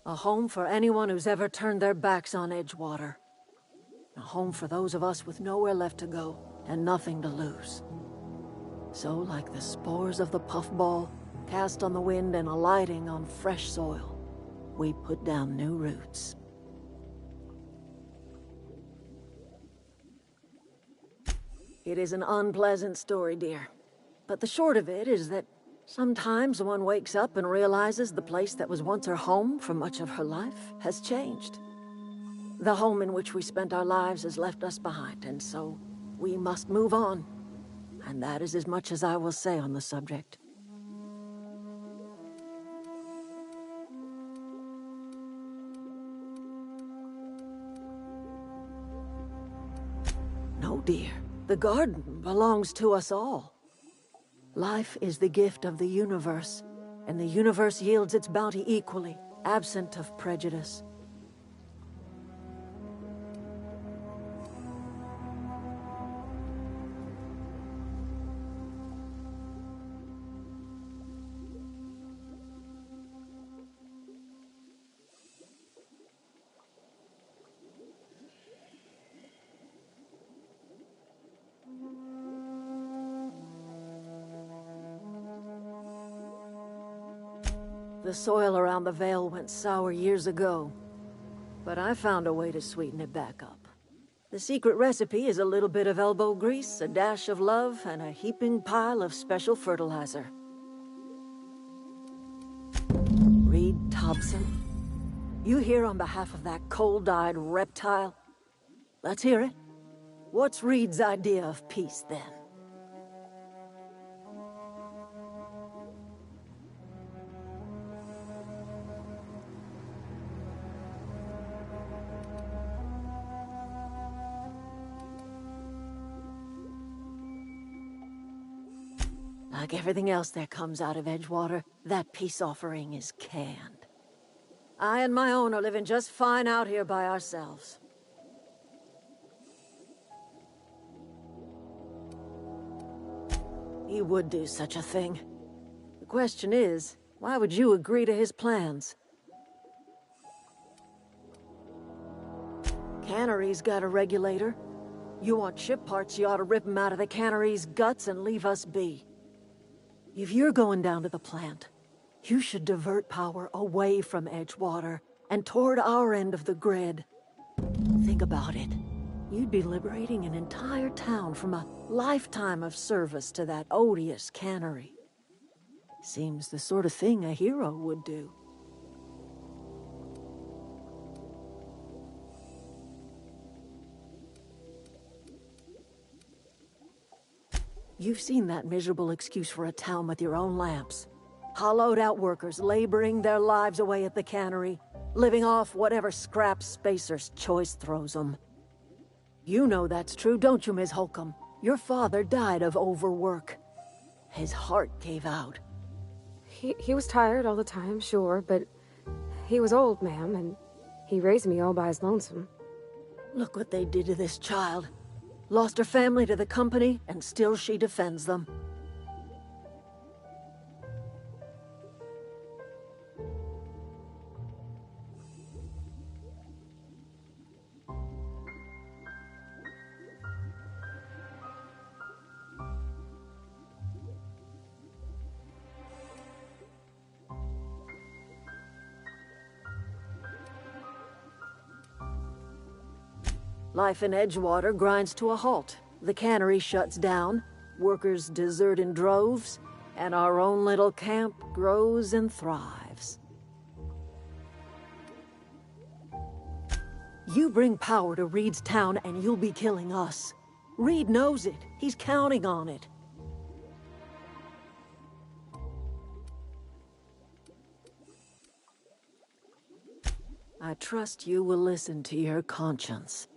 A home for anyone who's ever turned their backs on Edgewater. A home for those of us with nowhere left to go and nothing to lose. So, like the spores of the puffball, cast on the wind and alighting on fresh soil, we put down new roots. It is an unpleasant story, dear. But the short of it is that sometimes one wakes up and realizes the place that was once her home for much of her life has changed. The home in which we spent our lives has left us behind, and so we must move on. And that is as much as I will say on the subject. No, dear. The garden belongs to us all. Life is the gift of the universe, and the universe yields its bounty equally, absent of prejudice. The soil around the Vale went sour years ago, but I found a way to sweeten it back up. The secret recipe is a little bit of elbow grease, a dash of love, and a heaping pile of special fertilizer. Reed Thompson, you here on behalf of that cold-eyed reptile? Let's hear it. What's Reed's idea of peace, then? Like everything else that comes out of Edgewater, that peace offering is canned. I and my own are living just fine out here by ourselves. He would do such a thing. The question is, why would you agree to his plans? Cannery's got a regulator. You want ship parts, you ought to rip them out of the cannery's guts and leave us be. If you're going down to the plant, you should divert power away from Edgewater and toward our end of the grid. Think about it. You'd be liberating an entire town from a lifetime of service to that odious cannery. Seems the sort of thing a hero would do. You've seen that miserable excuse for a town with your own lamps. Hollowed-out workers laboring their lives away at the cannery, living off whatever scraps Spacer's Choice throws them. You know that's true, don't you, Ms. Holcomb? Your father died of overwork. His heart gave out. He was tired all the time, sure, but he was old, ma'am, and he raised me all by his lonesome. Look what they did to this child. Lost her family to the company, and still she defends them. Life in Edgewater grinds to a halt. The cannery shuts down, workers desert in droves, and our own little camp grows and thrives. You bring power to Reed's town and you'll be killing us. Reed knows it. He's counting on it. I trust you will listen to your conscience.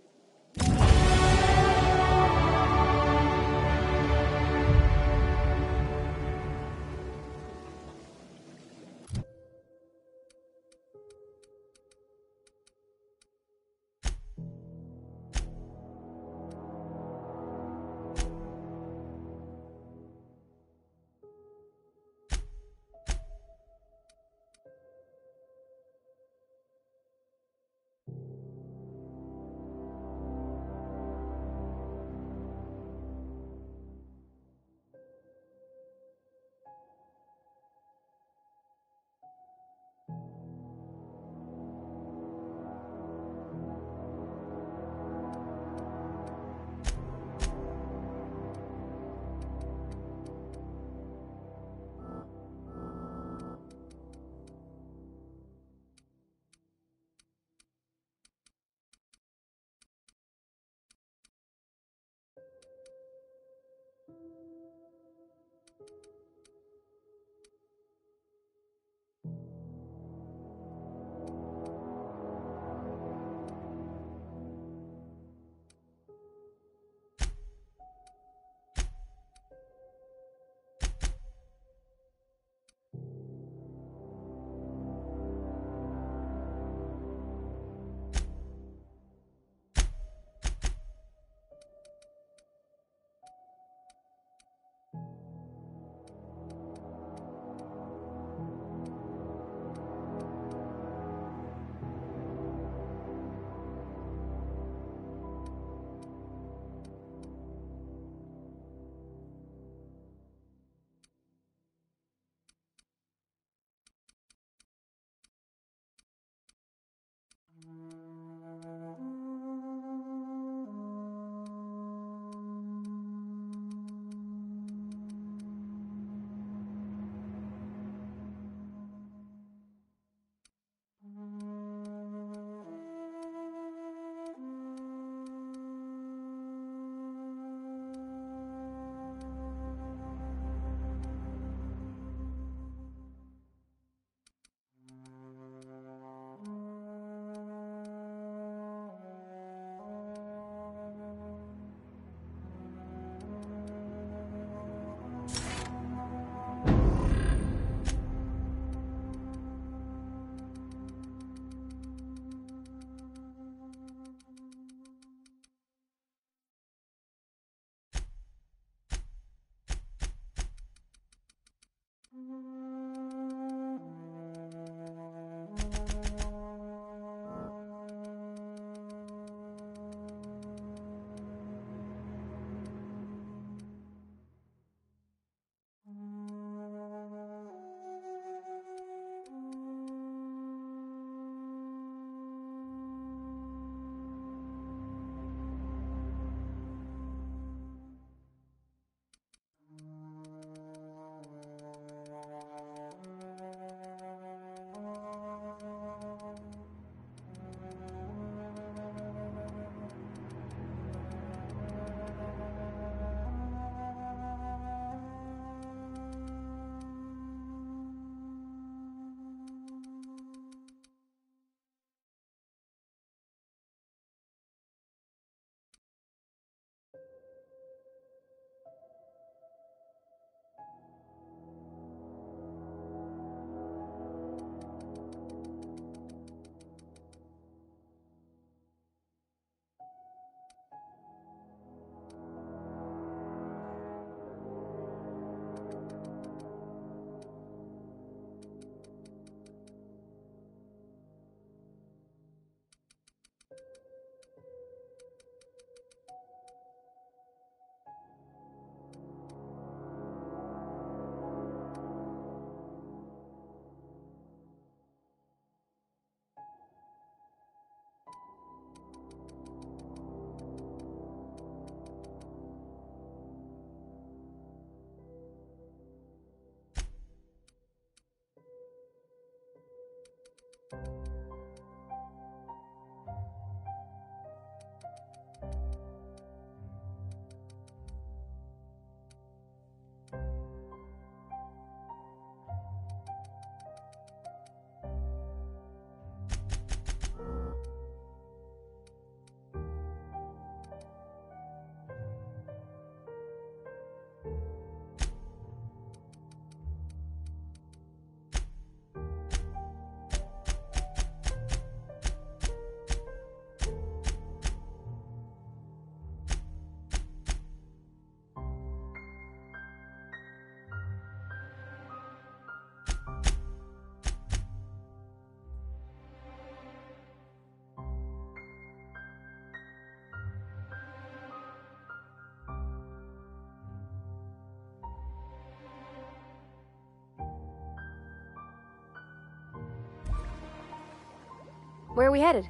Where are we headed?